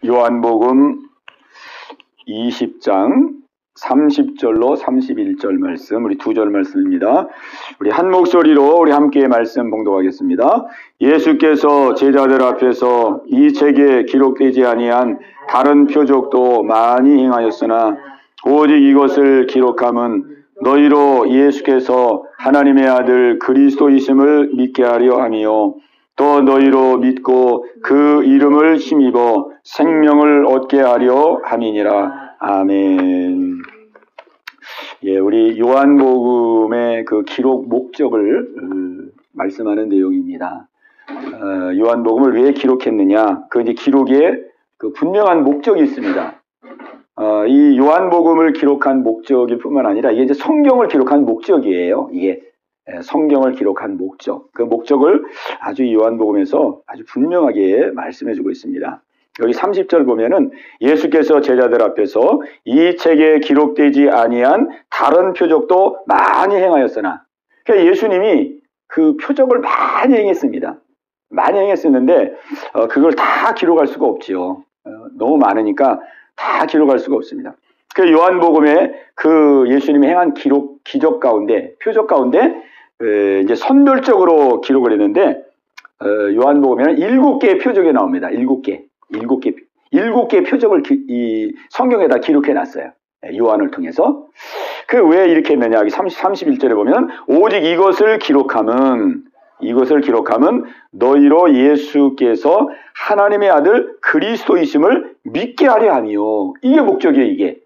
요한복음 20장 30절로 31절 말씀, 우리 두 절 말씀입니다. 우리 한 목소리로 우리 함께 말씀 봉독하겠습니다. 예수께서 제자들 앞에서 이 책에 기록되지 아니한 다른 표적도 많이 행하였으나 오직 이것을 기록함은 너희로 예수께서 하나님의 아들 그리스도이심을 믿게 하려 함이요 또 너희로 믿고 그 이름을 힘입어 생명을 얻게 하려 함이니라. 아멘. 예, 우리 요한복음의 그 기록 목적을 말씀하는 내용입니다. 요한복음을 왜 기록했느냐? 그 이제 기록에 그 분명한 목적이 있습니다. 이 요한복음을 기록한 목적일 뿐만 아니라 이게 이제 성경을 기록한 목적이에요. 이게 성경을 기록한 목적, 그 목적을 아주 이 요한복음에서 아주 분명하게 말씀해주고 있습니다. 여기 30절 보면은 예수께서 제자들 앞에서 이 책에 기록되지 아니한 다른 표적도 많이 행하였으나, 그러니까 예수님이 그 표적을 많이 행했습니다. 많이 행했었는데 그걸 다 기록할 수가 없지요. 너무 많으니까 다 기록할 수가 없습니다. 그 요한복음에 그 예수님이 행한 기적 가운데, 표적 가운데 이제 선별적으로 기록을 했는데 요한복음에는 7개의 표적이 나옵니다. 7개 표적을 이 성경에다 기록해 놨어요. 요한을 통해서. 그 왜 이렇게 했느냐? 여기 31절에 보면 오직 이것을 기록함은 너희로 예수께서 하나님의 아들 그리스도이심을 믿게 하려 함이요. 이게 목적이에요, 이게.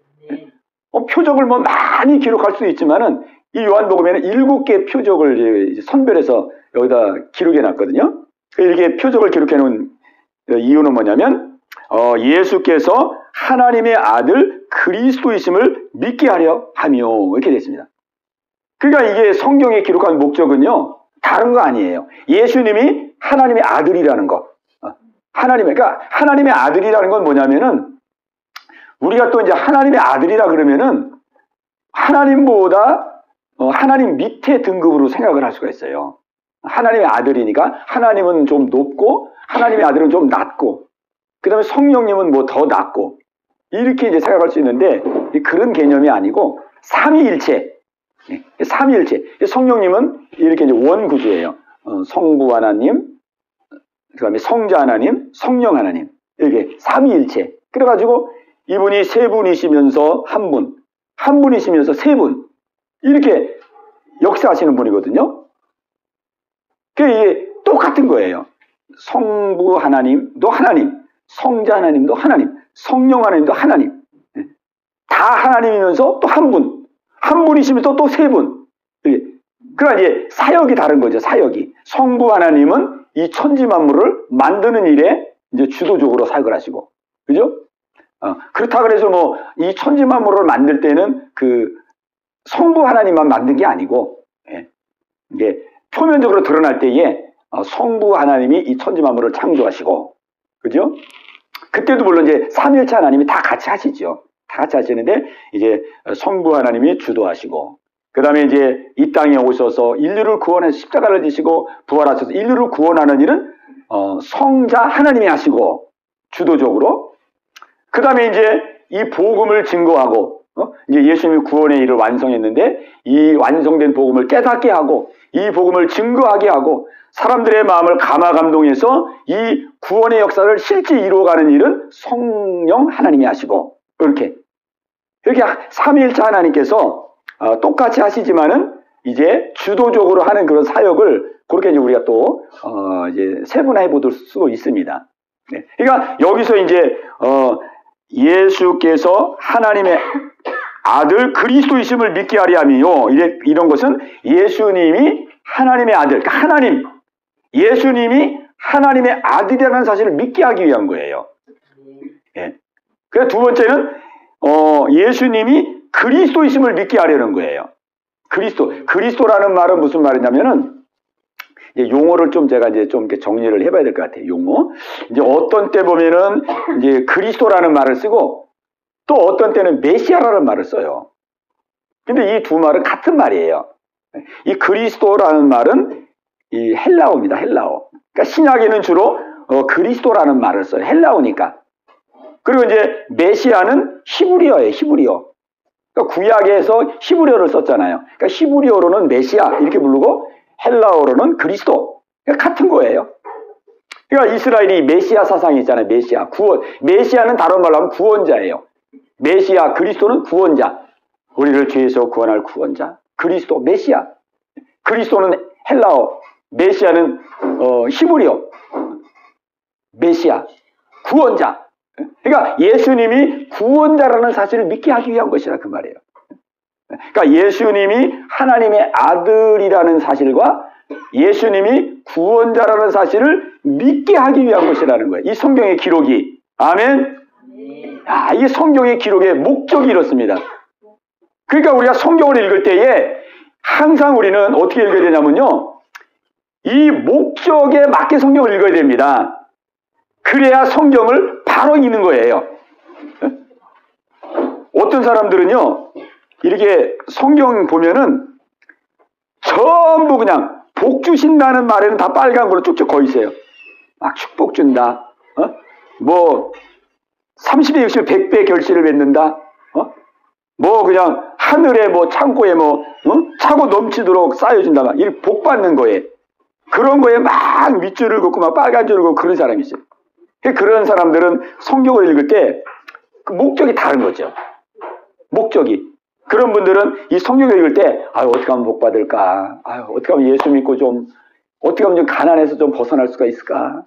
표적을 뭐 많이 기록할 수도 있지만은 이 요한복음에는 7개 표적을 이제 선별해서 여기다 기록해 놨거든요. 이렇게 표적을 기록해 놓은 이유는 뭐냐면 예수께서 하나님의 아들 그리스도이심을 믿게 하려 함이요. 이렇게 됐습니다. 그러니까 이게 성경에 기록한 목적은요, 다른 거 아니에요. 예수님이 하나님의 아들이라는 거. 그러니까 하나님의 아들이라는 건 뭐냐면은 우리가 또 이제 하나님의 아들이라 그러면은 하나님보다 하나님 밑에 등급으로 생각을 할 수가 있어요. 하나님의 아들이니까 하나님은 좀 높고 하나님의 아들은 좀 낮고 그 다음에 성령님은 뭐 더 낮고 이렇게 이제 생각할 수 있는데 그런 개념이 아니고 삼위일체. 성령님은 이렇게 이제 원구조예요. 성부 하나님, 그 다음에 성자 하나님, 성령 하나님. 이렇게 삼위일체. 그래가지고 이분이 세 분이시면서 한 분이시면서 세 분. 이렇게 역사하시는 분이거든요. 이게 똑같은 거예요. 성부 하나님도 하나님, 성자 하나님도 하나님, 성령 하나님도 하나님. 다 하나님이면서 또 한 분이시면서 또 세 분. 그러니까 이제 사역이 다른 거죠, 사역이. 성부 하나님은 이 천지 만물을 만드는 일에 이제 주도적으로 사역을 하시고. 그죠? 그렇다 그래서 뭐 이 천지 만물을 만들 때는 그 성부 하나님만 만든 게 아니고, 이게 표면적으로 드러날 때에 성부 하나님이 이 천지 만물을 창조하시고, 그죠? 그때도 물론 이제 삼위일체 하나님이 다 같이 하시죠. 다 같이 하시는데 이제 성부 하나님이 주도하시고, 그 다음에 이제 이 땅에 오셔서 인류를 구원해서 십자가를 지시고 부활하셔서 인류를 구원하는 일은 성자 하나님이 하시고 주도적으로. 그 다음에 이제 이 복음을 증거하고, 이제 예수님이 구원의 일을 완성했는데 이 완성된 복음을 깨닫게 하고 이 복음을 증거하게 하고 사람들의 마음을 감화감동해서 이 구원의 역사를 실제 이루어가는 일은 성령 하나님이 하시고, 이렇게 삼위일체 하나님께서 똑같이 하시지만은 이제 주도적으로 하는 그런 사역을 그렇게 이제 우리가 또 이제 세분화해 볼 수도 있습니다. 네. 그러니까 여기서 이제 예수께서 하나님의 아들 그리스도이심을 믿게 하려 함이요. 이런 것은 예수님이 하나님의 아들, 그러니까 예수님이 하나님의 아들이라는 사실을 믿게 하기 위한 거예요. 예. 그래서 두 번째는 예수님이 그리스도이심을 믿게 하려는 거예요. 그리스도라는 말은 무슨 말이냐면은 이제 용어를 좀 제가 이제 좀 이렇게 정리를 해봐야 될 것 같아요. 용어. 이제 어떤 때 보면은 이제 그리스도라는 말을 쓰고 또 어떤 때는 메시아라는 말을 써요. 근데 이 두 말은 같은 말이에요. 이 그리스도라는 말은 이 헬라어입니다. 헬라어. 그러니까 신약에는 주로 그리스도라는 말을 써요. 헬라어니까. 그리고 이제 메시아는 히브리어예요. 히브리어. 그러니까 구약에서 히브리어를 썼잖아요. 그러니까 히브리어로는 메시아 이렇게 부르고 헬라어로는 그리스도. 그러니까 같은 거예요. 그러니까 이스라엘이 메시아 사상이 있잖아요. 메시아, 구원. 메시아는 다른 말로 하면 구원자예요. 메시아, 그리스도는 구원자. 우리를 죄에서 구원할 구원자. 그리스도, 메시아. 그리스도는 헬라어, 메시아는 히브리어. 메시아, 구원자. 그러니까 예수님이 구원자라는 사실을 믿게 하기 위한 것이라 그 말이에요. 그러니까 예수님이 하나님의 아들이라는 사실과 예수님이 구원자라는 사실을 믿게 하기 위한 것이라는 거예요. 이 성경의 기록이. 아멘. 이게 성경의 기록의 목적이 이렇습니다. 그러니까 우리가 성경을 읽을 때에 항상 우리는 어떻게 읽어야 되냐면요. 이 목적에 맞게 성경을 읽어야 됩니다. 그래야 성경을 바로 읽는 거예요. 어떤 사람들은요. 이렇게 성경 보면은 전부 그냥 복 주신다는 말에는 다 빨간 걸로 쭉쭉 거 있어요. 막 축복 준다. 뭐 30배 60배 100배 결실을 맺는다. 뭐 그냥 하늘에 뭐 창고에 뭐 차고 넘치도록 쌓여준다. 막 이렇게 복 받는 거에 그런 거에 막 밑줄을 긋고 막 빨간 줄을 긋고 그런 사람이 있어요. 그런 사람들은 성경을 읽을 때 그 목적이 다른 거죠. 목적이. 그런 분들은 이 성경을 읽을 때 어떻게 하면 복 받을까? 어떻게 하면 예수 믿고 좀 어떻게 하면 좀 가난해서 좀 벗어날 수가 있을까?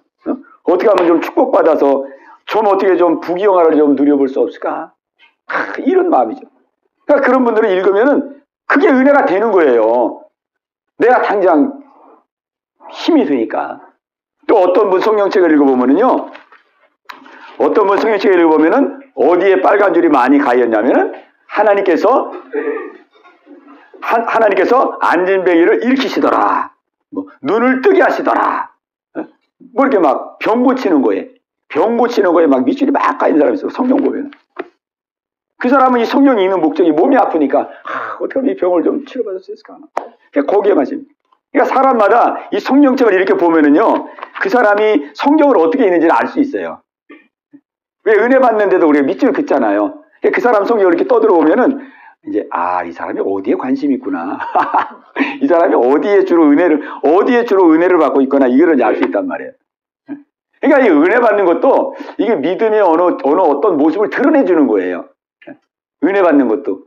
어떻게 하면 좀 축복받아서 좀 어떻게 좀 부귀영화를 좀 누려볼 수 없을까? 이런 마음이죠. 그러니까 그런 분들은 읽으면은 그게 은혜가 되는 거예요. 내가 당장 힘이 되니까. 또 어떤 분 성경책을 읽어보면은요. 어떤 분 성경책을 읽어보면은 어디에 빨간 줄이 많이 가있냐면은 하나님께서 안진뱅이를 일으키시더라. 뭐 눈을 뜨게 하시더라. 뭐 이렇게 막 병 고치는 거에 막 밑줄이 막 가있는 사람이 있어요. 성경 보면. 그 사람은 이 성경이 읽는 목적이 몸이 아프니까 어떻게 하면 이 병을 좀 치료받을 수 있을까? 거기에만 지금. 그러니까 사람마다 이 성경책을 이렇게 보면은요. 그 사람이 성경을 어떻게 읽는지를 알 수 있어요. 왜 은혜 받는데도 우리가 밑줄을 긋잖아요. 그 사람 성경을 이렇게 떠들어보면은 이제 이 사람이 어디에 관심이 있구나. 이 사람이 어디에 주로 은혜를 받고 있거나 이걸 알 수 있단 말이에요. 그러니까 이 은혜 받는 것도 이게 믿음의 어느 어떤 모습을 드러내주는 거예요. 은혜 받는 것도.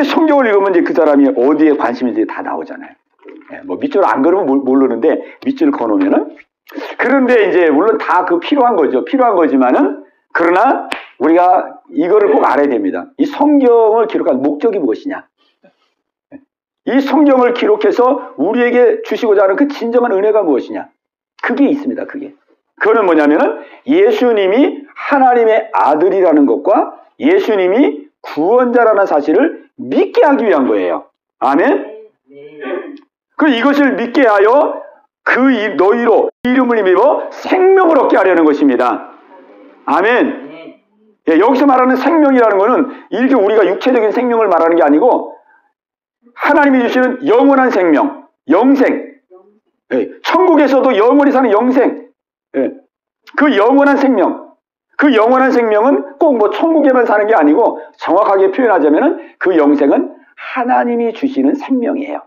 성경을 읽으면 이제 그 사람이 어디에 관심인지 다 나오잖아요. 뭐 밑줄 안 그러면 모르는데 밑줄을 거놓으면은. 그런데 이제 물론 다 필요한 거죠. 필요한 거지만은 그러나 우리가 이거를 꼭 알아야 됩니다. 이 성경을 기록한 목적이 무엇이냐? 이 성경을 기록해서 우리에게 주시고자 하는 그 진정한 은혜가 무엇이냐? 그게 있습니다. 그거는 뭐냐면은 예수님이 하나님의 아들이라는 것과 예수님이 구원자라는 사실을 믿게 하기 위한 거예요. 아멘? 이것을 믿게 하여 너희로 이름을 힘입어 생명을 얻게 하려는 것입니다. 아멘. 여기서 말하는 생명이라는 것은 이렇게 우리가 육체적인 생명을 말하는 게 아니고 하나님이 주시는 영원한 생명, 영생. 천국에서도 영원히 사는 영생. 그 영원한 생명은 꼭 뭐 천국에만 사는 게 아니고 정확하게 표현하자면은 그 영생은 하나님이 주시는 생명이에요.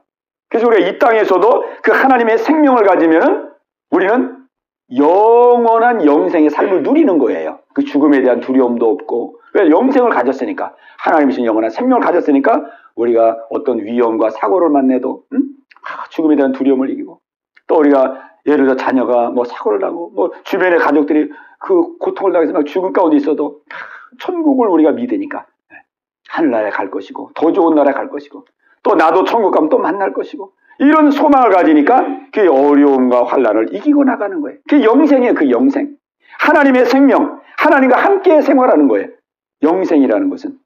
그래서 우리가 이 땅에서도 그 하나님의 생명을 가지면은 우리는 영원한 영생의 삶을 누리는 거예요. 그 죽음에 대한 두려움도 없고. 왜? 영생을 가졌으니까. 하나님이 주신 영원한 생명을 가졌으니까 우리가 어떤 위험과 사고를 만나도 죽음에 대한 두려움을 이기고 또 우리가 예를 들어 자녀가 뭐 사고를 나고 뭐 주변의 가족들이 그 고통을 당해서 막 죽음 가운데 있어도 천국을 우리가 믿으니까 하늘나라에 갈 것이고 더 좋은 나라에 갈 것이고 또 나도 천국 가면 또 만날 것이고 이런 소망을 가지니까 그 어려움과 환난을 이기고 나가는 거예요. 그게 영생이에요. 그 영생. 하나님의 생명, 하나님과 함께 생활하는 거예요. 영생이라는 것은.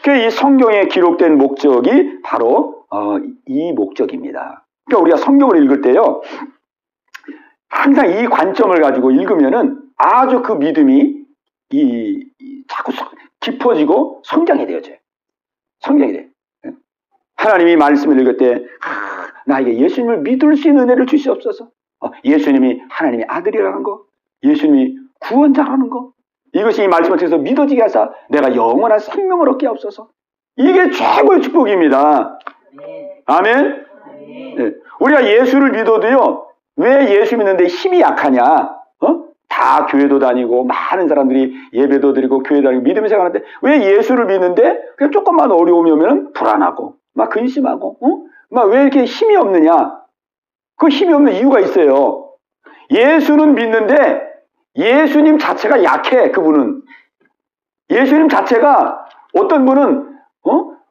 이 성경에 기록된 목적이 바로 이 목적입니다. 그러니까 우리가 성경을 읽을 때요. 항상 이 관점을 가지고 읽으면은 아주 그 믿음이 자꾸 깊어지고 성장이 되어져요. 성장이 돼요. 하나님이 말씀을 읽을 때 나에게 예수님을 믿을 수 있는 은혜를 주시옵소서. 예수님이 하나님의 아들이라는 거, 예수님이 구원자라는 거. 이것이 이 말씀을 통해서 믿어지게 하사 내가 영원한 생명을 얻게 하옵소서. 이게 최고의 축복입니다. 아멘. 네. 우리가 예수를 믿어도요, 왜 예수 믿는데 힘이 약하냐? 다 교회도 다니고 많은 사람들이 예배도 드리고 교회 다니고 믿음의 생활하는데 왜 예수를 믿는데 그냥 조금만 어려움이 오면 불안하고 막 근심하고 막 왜 이렇게 힘이 없느냐? 그 힘이 없는 이유가 있어요. 예수는 믿는데 예수님 자체가 약해. 그분은 예수님 자체가 어떤 분은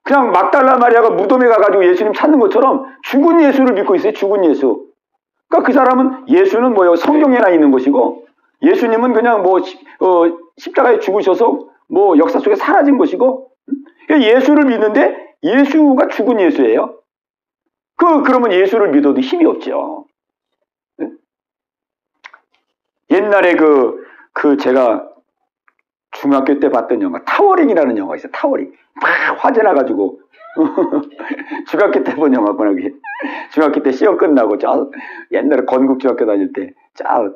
그냥 막달라 마리아가 무덤에 가가지고 예수님 찾는 것처럼 죽은 예수를 믿고 있어요. 죽은 예수. 그러니까 그 사람은 예수는 뭐요? 성경에나 있는 것이고 예수님은 그냥 뭐 십자가에 죽으셔서 뭐 역사 속에 사라진 것이고 예수를 믿는데 예수가 죽은 예수예요. 그러면 예수를 믿어도 힘이 없죠. 옛날에 제가 중학교 때 봤던 영화 타워링이라는 영화가 있어요. 타워링. 막 화재 나가지고 중학교 때 본 영화구나. 중학교 때 시험 끝나고 옛날에 건국중학교 다닐 때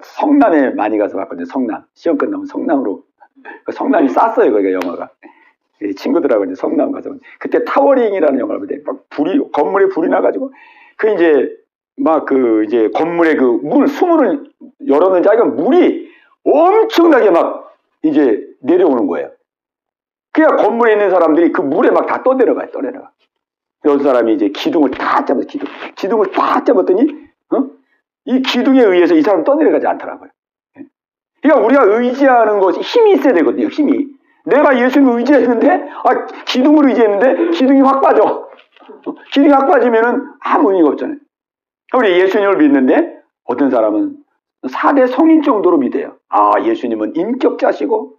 성남에 많이 가서 봤거든요. 성남. 시험 끝나면 성남으로. 성남이 쌌어요. 거기가 영화가. 친구들하고 이제 성남 가서 그때 타워링이라는 영화를 보는데 막 건물에 불이 나가지고 이제 건물에 물 수문을 열었는지 물이 엄청나게 막 이제 내려오는 거예요. 그냥 건물에 있는 사람들이 그 물에 막 다 떠내려가요. 어떤 사람이 이제 기둥을 다 잡았어요. 기둥을 다 잡았더니 이 기둥에 의해서 이 사람 떠내려가지 않더라고요. 그러니까 우리가 의지하는 것이 힘이 있어야 되거든요. 힘이. 내가 예수님을 의지했는데 기둥을 의지했는데 기둥이 확 빠져. 기둥이 확 빠지면은 아무 의미가 없잖아요. 우리 예수님을 믿는데 어떤 사람은 4대 성인 정도로 믿어요. 예수님은 인격자시고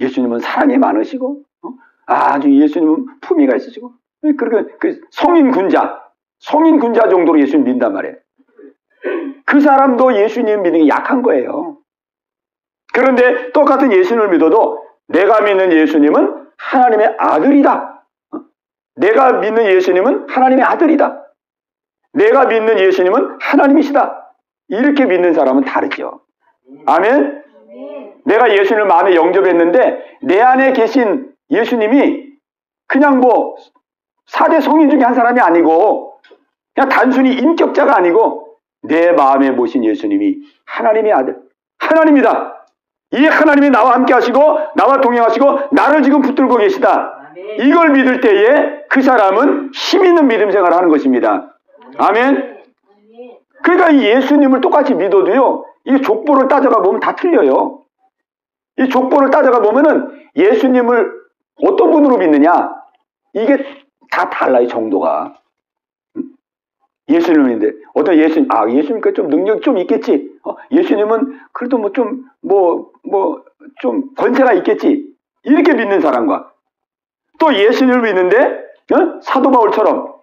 예수님은 사랑이 많으시고 아주 예수님은 품위가 있으시고 그러니까 성인 군자 정도로 예수님 믿는단 말이에요. 그 사람도 예수님 믿는 게 약한 거예요. 그런데 똑같은 예수님을 믿어도 내가 믿는 예수님은 하나님의 아들이다. 내가 믿는 예수님은 하나님의 아들이다. 내가 믿는 예수님은 하나님이시다. 이렇게 믿는 사람은 다르죠. 아멘? 내가 예수님을 마음에 영접했는데 내 안에 계신 예수님이 그냥 4대 성인 중에 한 사람이 아니고 그냥 단순히 인격자가 아니고 내 마음에 모신 예수님이 하나님의 아들, 하나님이다. 이 하나님이 나와 함께 하시고 나와 동행하시고 나를 지금 붙들고 계시다. 이걸 믿을 때에 그 사람은 힘 있는 믿음 생활을 하는 것입니다. 아멘. 그러니까 이 예수님을 똑같이 믿어도요, 이 족보를 따져가 보면 다 틀려요. 이 족보를 따져가 보면은 예수님을 어떤 분으로 믿느냐, 이게 다 달라요, 정도가. 예수님인데 어떤 예수님께 좀 능력이 좀 있겠지. 예수님은 그래도 좀 권세가 있겠지. 이렇게 믿는 사람과 또 예수님을 믿는데 사도 바울처럼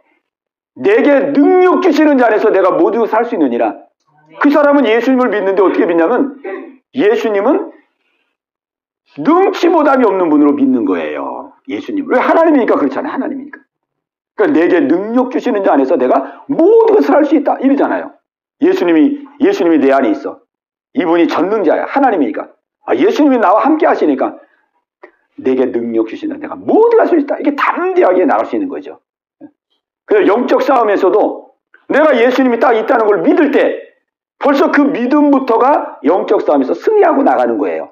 내게 능력 주시는 자 안에서 내가 모두 살 수 있느니라. 그 사람은 예수님을 믿는데 어떻게 믿냐면 예수님은 능치보답이 없는 분으로 믿는 거예요. 예수님을. 왜? 하나님이니까 그렇잖아요. 하나님이니까. 그러니까 내게 능력 주시는 자 안에서 내가 모든 것을 할 수 있다. 이러잖아요. 예수님이 내 안에 있어. 이분이 전능자야. 하나님이니까. 예수님이 나와 함께 하시니까 내게 능력 주시는 내가 모든 걸 할 수 있다. 이게 담대하게 나갈 수 있는 거죠. 그래서 영적 싸움에서도 내가 예수님이 딱 있다는 걸 믿을 때 벌써 그 믿음부터가 영적 싸움에서 승리하고 나가는 거예요.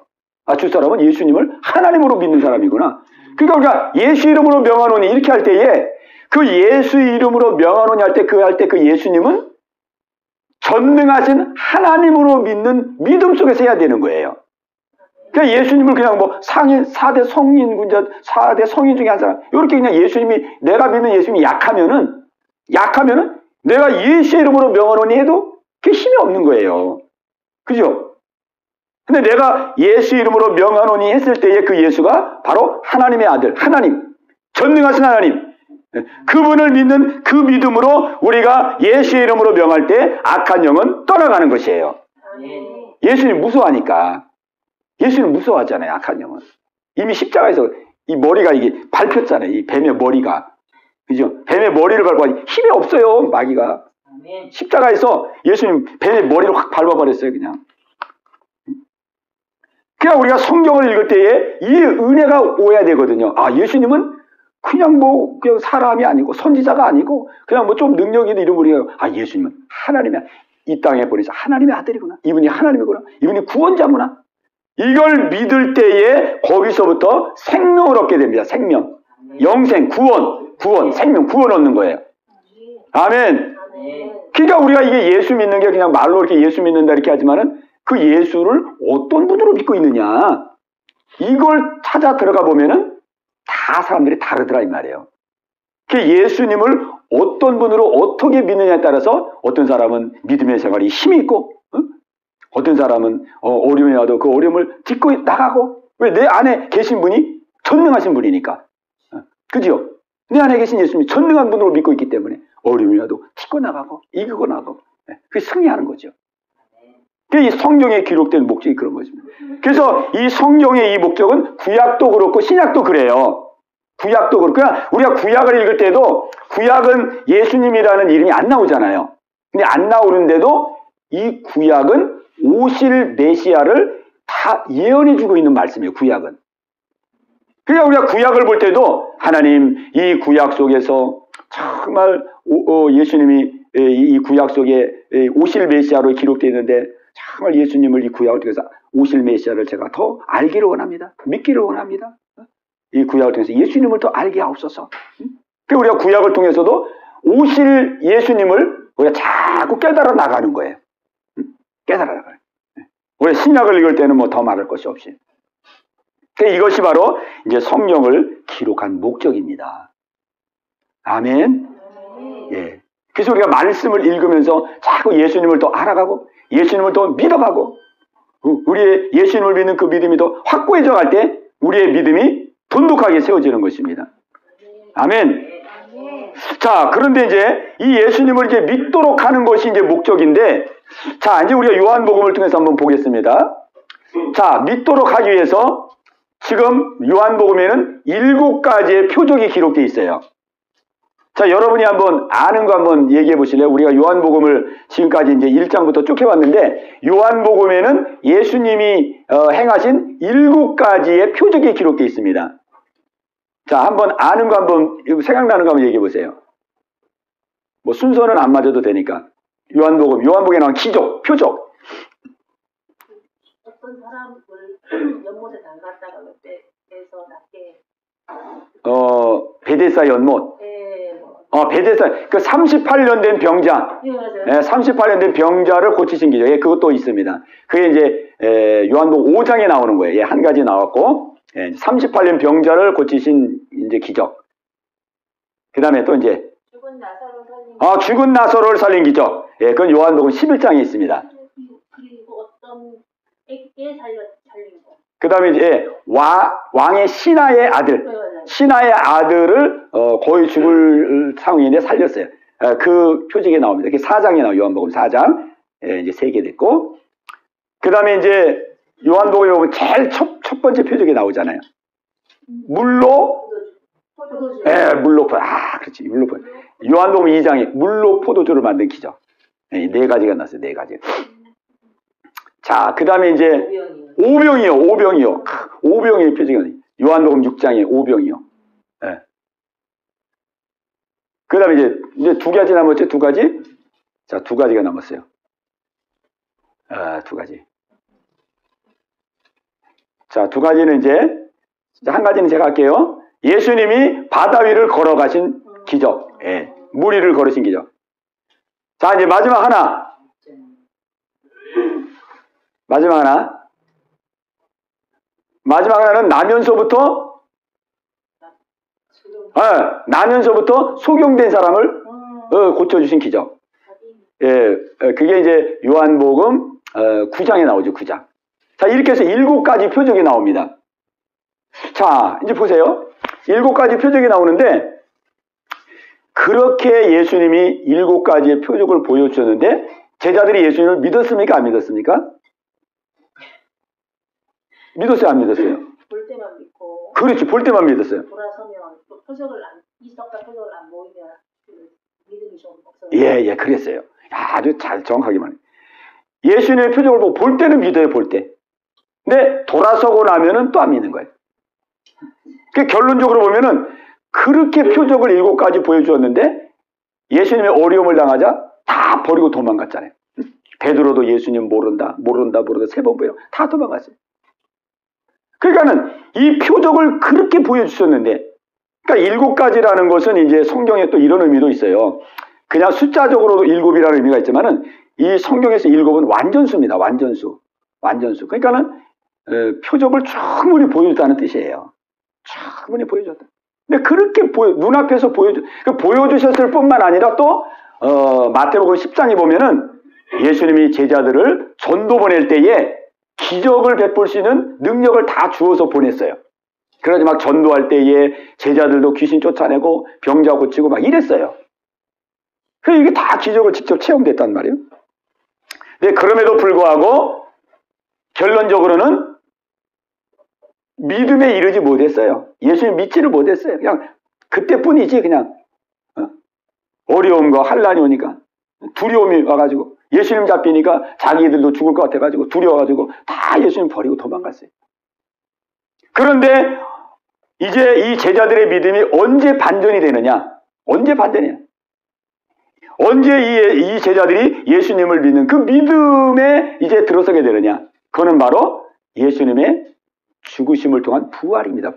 주 사람은 예수님을 하나님으로 믿는 사람이구나. 그러니까 우리가 예수 이름으로 명하노니 이렇게 할 때에 그 예수 이름으로 명하노니 할 때 그 예수님은 전능하신 하나님으로 믿는 믿음 속에서 해야 되는 거예요. 그러니까 예수님을 그냥 4대 성인 중에 한 사람, 이렇게 그냥 내가 믿는 예수님이 약하면은 내가 예수 이름으로 명하노니 해도 그게 힘이 없는 거예요. 그죠? 근데 내가 예수 이름으로 명하노니 했을 때에 그 예수가 바로 하나님의 아들, 하나님, 전능하신 하나님, 그분을 믿는 그 믿음으로 우리가 예수 이름으로 명할 때 악한 영은 떠나가는 것이에요. 예수님 무서워하니까. 예수는 무서워하잖아요. 악한 영은. 이미 십자가에서 이 머리가 이게 밟혔잖아요. 이 뱀의 머리가. 그죠? 뱀의 머리를 밟고 힘이 없어요. 마귀가. 십자가에서 예수님 뱀의 머리를 확 밟아버렸어요. 그냥. 그냥 우리가 성경을 읽을 때에 이 은혜가 오야 되거든요. 아, 예수님은 그냥 그냥 사람이 아니고 선지자가 아니고 그냥 좀 능력 있는 이런 분이에요. 아, 예수님은 하나님의 이 땅에 보내서 하나님의 아들이구나. 이분이 하나님이구나. 이분이 구원자구나. 이걸 믿을 때에 거기서부터 생명을 얻게 됩니다. 생명. 영생, 구원, 생명, 구원 얻는 거예요. 아멘. 그러니까 우리가 이게 예수 믿는 게 그냥 말로 이렇게 예수 믿는다 이렇게 하지만은 그 예수를 어떤 분으로 믿고 있느냐. 이걸 찾아 들어가 보면은 다 사람들이 다르더라 이 말이에요. 그 예수님을 어떤 분으로 어떻게 믿느냐에 따라서 어떤 사람은 믿음의 생활이 힘이 있고, 어떤 사람은 어려움이 와도 그 어려움을 딛고 나가고, 왜? 내 안에 계신 분이 전능하신 분이니까. 그죠? 내 안에 계신 예수님이 전능한 분으로 믿고 있기 때문에 어려움이 와도 딛고 나가고 이기고 나가고 그게 승리하는 거죠. 이 성경에 기록된 목적이 그런 것입니다. 그래서 이 성경의 이 목적은 구약도 그렇고 신약도 그래요. 구약도 그렇고 우리가 구약을 읽을 때도 구약은 예수님이라는 이름이 안 나오잖아요. 근데 안 나오는데도 이 구약은 오실 메시아를 다 예언해 주고 있는 말씀이에요. 구약은. 그러니까 우리가 구약을 볼 때도 하나님 이 구약 속에서 정말 예수님이 이 구약 속에 오실 메시아로 기록되어 있는데 정말 예수님을 이 구약을 통해서 오실 메시아를 제가 더 알기를 원합니다. 믿기를 원합니다. 이 구약을 통해서 예수님을 더 알게 하옵소서. 그리고 우리가 구약을 통해서도 오실 예수님을 우리가 자꾸 깨달아 나가는 거예요. 깨달아 나가요. 우리 신약을 읽을 때는 더 말할 것이 없이. 이것이 바로 이제 성경을 기록한 목적입니다. 아멘. 예. 그래서 우리가 말씀을 읽으면서 자꾸 예수님을 더 알아가고 예수님을 더 믿어가고 우리의 예수님을 믿는 그 믿음이 더 확고해져 갈 때 우리의 믿음이 돈독하게 세워지는 것입니다. 아멘. 자, 그런데 이제 이 예수님을 이제 믿도록 하는 것이 이제 목적인데, 자, 이제 우리가 요한복음을 통해서 한번 보겠습니다. 자, 믿도록 하기 위해서 지금 요한복음에는 7가지의 표적이 기록되어 있어요. 자, 여러분이 한번 아는 거 한번 얘기해 보실래요? 우리가 요한복음을 지금까지 이제 1장부터 쭉 해왔는데, 요한복음에는 예수님이 행하신 7가지의 표적이 기록되어 있습니다. 자, 한번 아는 거 한번, 생각나는 거 한번 얘기해 보세요. 순서는 안 맞아도 되니까. 요한복음에 나온 기적, 표적. 어떤 사람을 연못에 담갔다가 배에서 낮게. 베데스다 연못. 네. 베데스다. 그 38년 된 병자. 네, 맞아요. 38년 된 병자를 고치신 기적. 예, 그것도 있습니다. 그게 이제, 요한복음 5장에 나오는 거예요. 예, 한 가지 나왔고. 38년 병자를 고치신 이제 기적. 그 다음에 또 이제 죽은 나사로를 살린 기적. 예, 그건 요한복음 11장에 있습니다. 그리고 어떤 애기 살린 거. 그 다음에 이제 왕의 신하의 아들. 신하의 아들을 거의 죽을 상황인데 살렸어요. 그 표적이 나옵니다. 그게 4장에 나와요. 요한복음 4장. 예, 이제 3개 됐고. 그 다음에 이제 요한복음에 보면 제일 첫 번째 표적이 나오잖아요. 물로, 물로 그렇지. 물로 포도. 요한복음 2장에 물로 포도주를 만든 기적. 4가지가 났어요. 4가지. 자, 그 다음에 이제 오병이요. 오병이의 표적이 요한복음 6장에 오병이요. 예. 그 다음에 이제 2가지 남았죠. 2가지. 자, 2가지가 남았어요. 2가지. 자, 2가지는 이제, 한 가지는 제가 할게요. 예수님이 바다 위를 걸어가신 기적. 예. 물 위를 걸으신 기적. 자, 이제 마지막 하나. 마지막 하나는 나면서부터 소경된 사람을 고쳐주신 기적. 예, 그게 이제 요한복음 9장에 나오죠. 9장. 자, 이렇게 해서 7가지 표적이 나옵니다. 자, 이제 보세요. 7가지 표적이 나오는데 그렇게 예수님이 7가지의 표적을 보여주셨는데 제자들이 예수님을 믿었습니까? 안 믿었습니까? 믿었어요? 안 믿었어요? 볼 때만 믿고. 그렇지. 볼 때만 믿었어요. 돌아서면 이석과 표적을 안 보이면 믿음이 좀 없어요. 예, 그랬어요. 아주 잘 정확하게 말해요. 예수님의 표적을 보고 볼 때는 믿어요. 볼 때. 근데 돌아서고 나면은 또 안 믿는 거예요. 그 결론적으로 보면은 그렇게 표적을 7가지 보여주었는데 예수님의 어려움을 당하자 다 버리고 도망갔잖아요. 베드로도 예수님 모른다 3번 보여 다 도망갔어요. 그러니까는 이 표적을 그렇게 보여주셨는데, 그러니까 7가지라는 것은 이제 성경에 또 이런 의미도 있어요. 그냥 숫자적으로도 7이라는 의미가 있지만은 이 성경에서 7은 완전수입니다. 완전수. 그러니까는 표적을 충분히 보여줬다는 뜻이에요. 충분히 보여줬다. 근데 그렇게 눈앞에서 보여주셨을 뿐만 아니라 또 마태복음 10장에 보면은 예수님이 제자들을 전도 보낼 때에 기적을 베풀 수 있는 능력을 다 주어서 보냈어요. 그래서 막 전도할 때에 제자들도 귀신 쫓아내고 병자 고치고 막 이랬어요. 그래서 이게 다 기적을 직접 체험됐단 말이에요. 근데 그럼에도 불구하고 결론적으로는 믿음에 이르지 못했어요. 예수님 믿지를 못했어요. 그냥 그때뿐이지 그냥 어려움과 환란이 오니까 두려움이 와가지고 예수님 잡히니까 자기들도 죽을 것 같아가지고 두려워가지고 다 예수님 버리고 도망갔어요. 그런데 이제 이 제자들의 믿음이 언제 반전이 되느냐? 언제 반전이냐? 언제 이 제자들이 예수님을 믿는 그 믿음에 이제 들어서게 되느냐? 그거는 바로 예수님의 죽으심을 통한 부활입니다.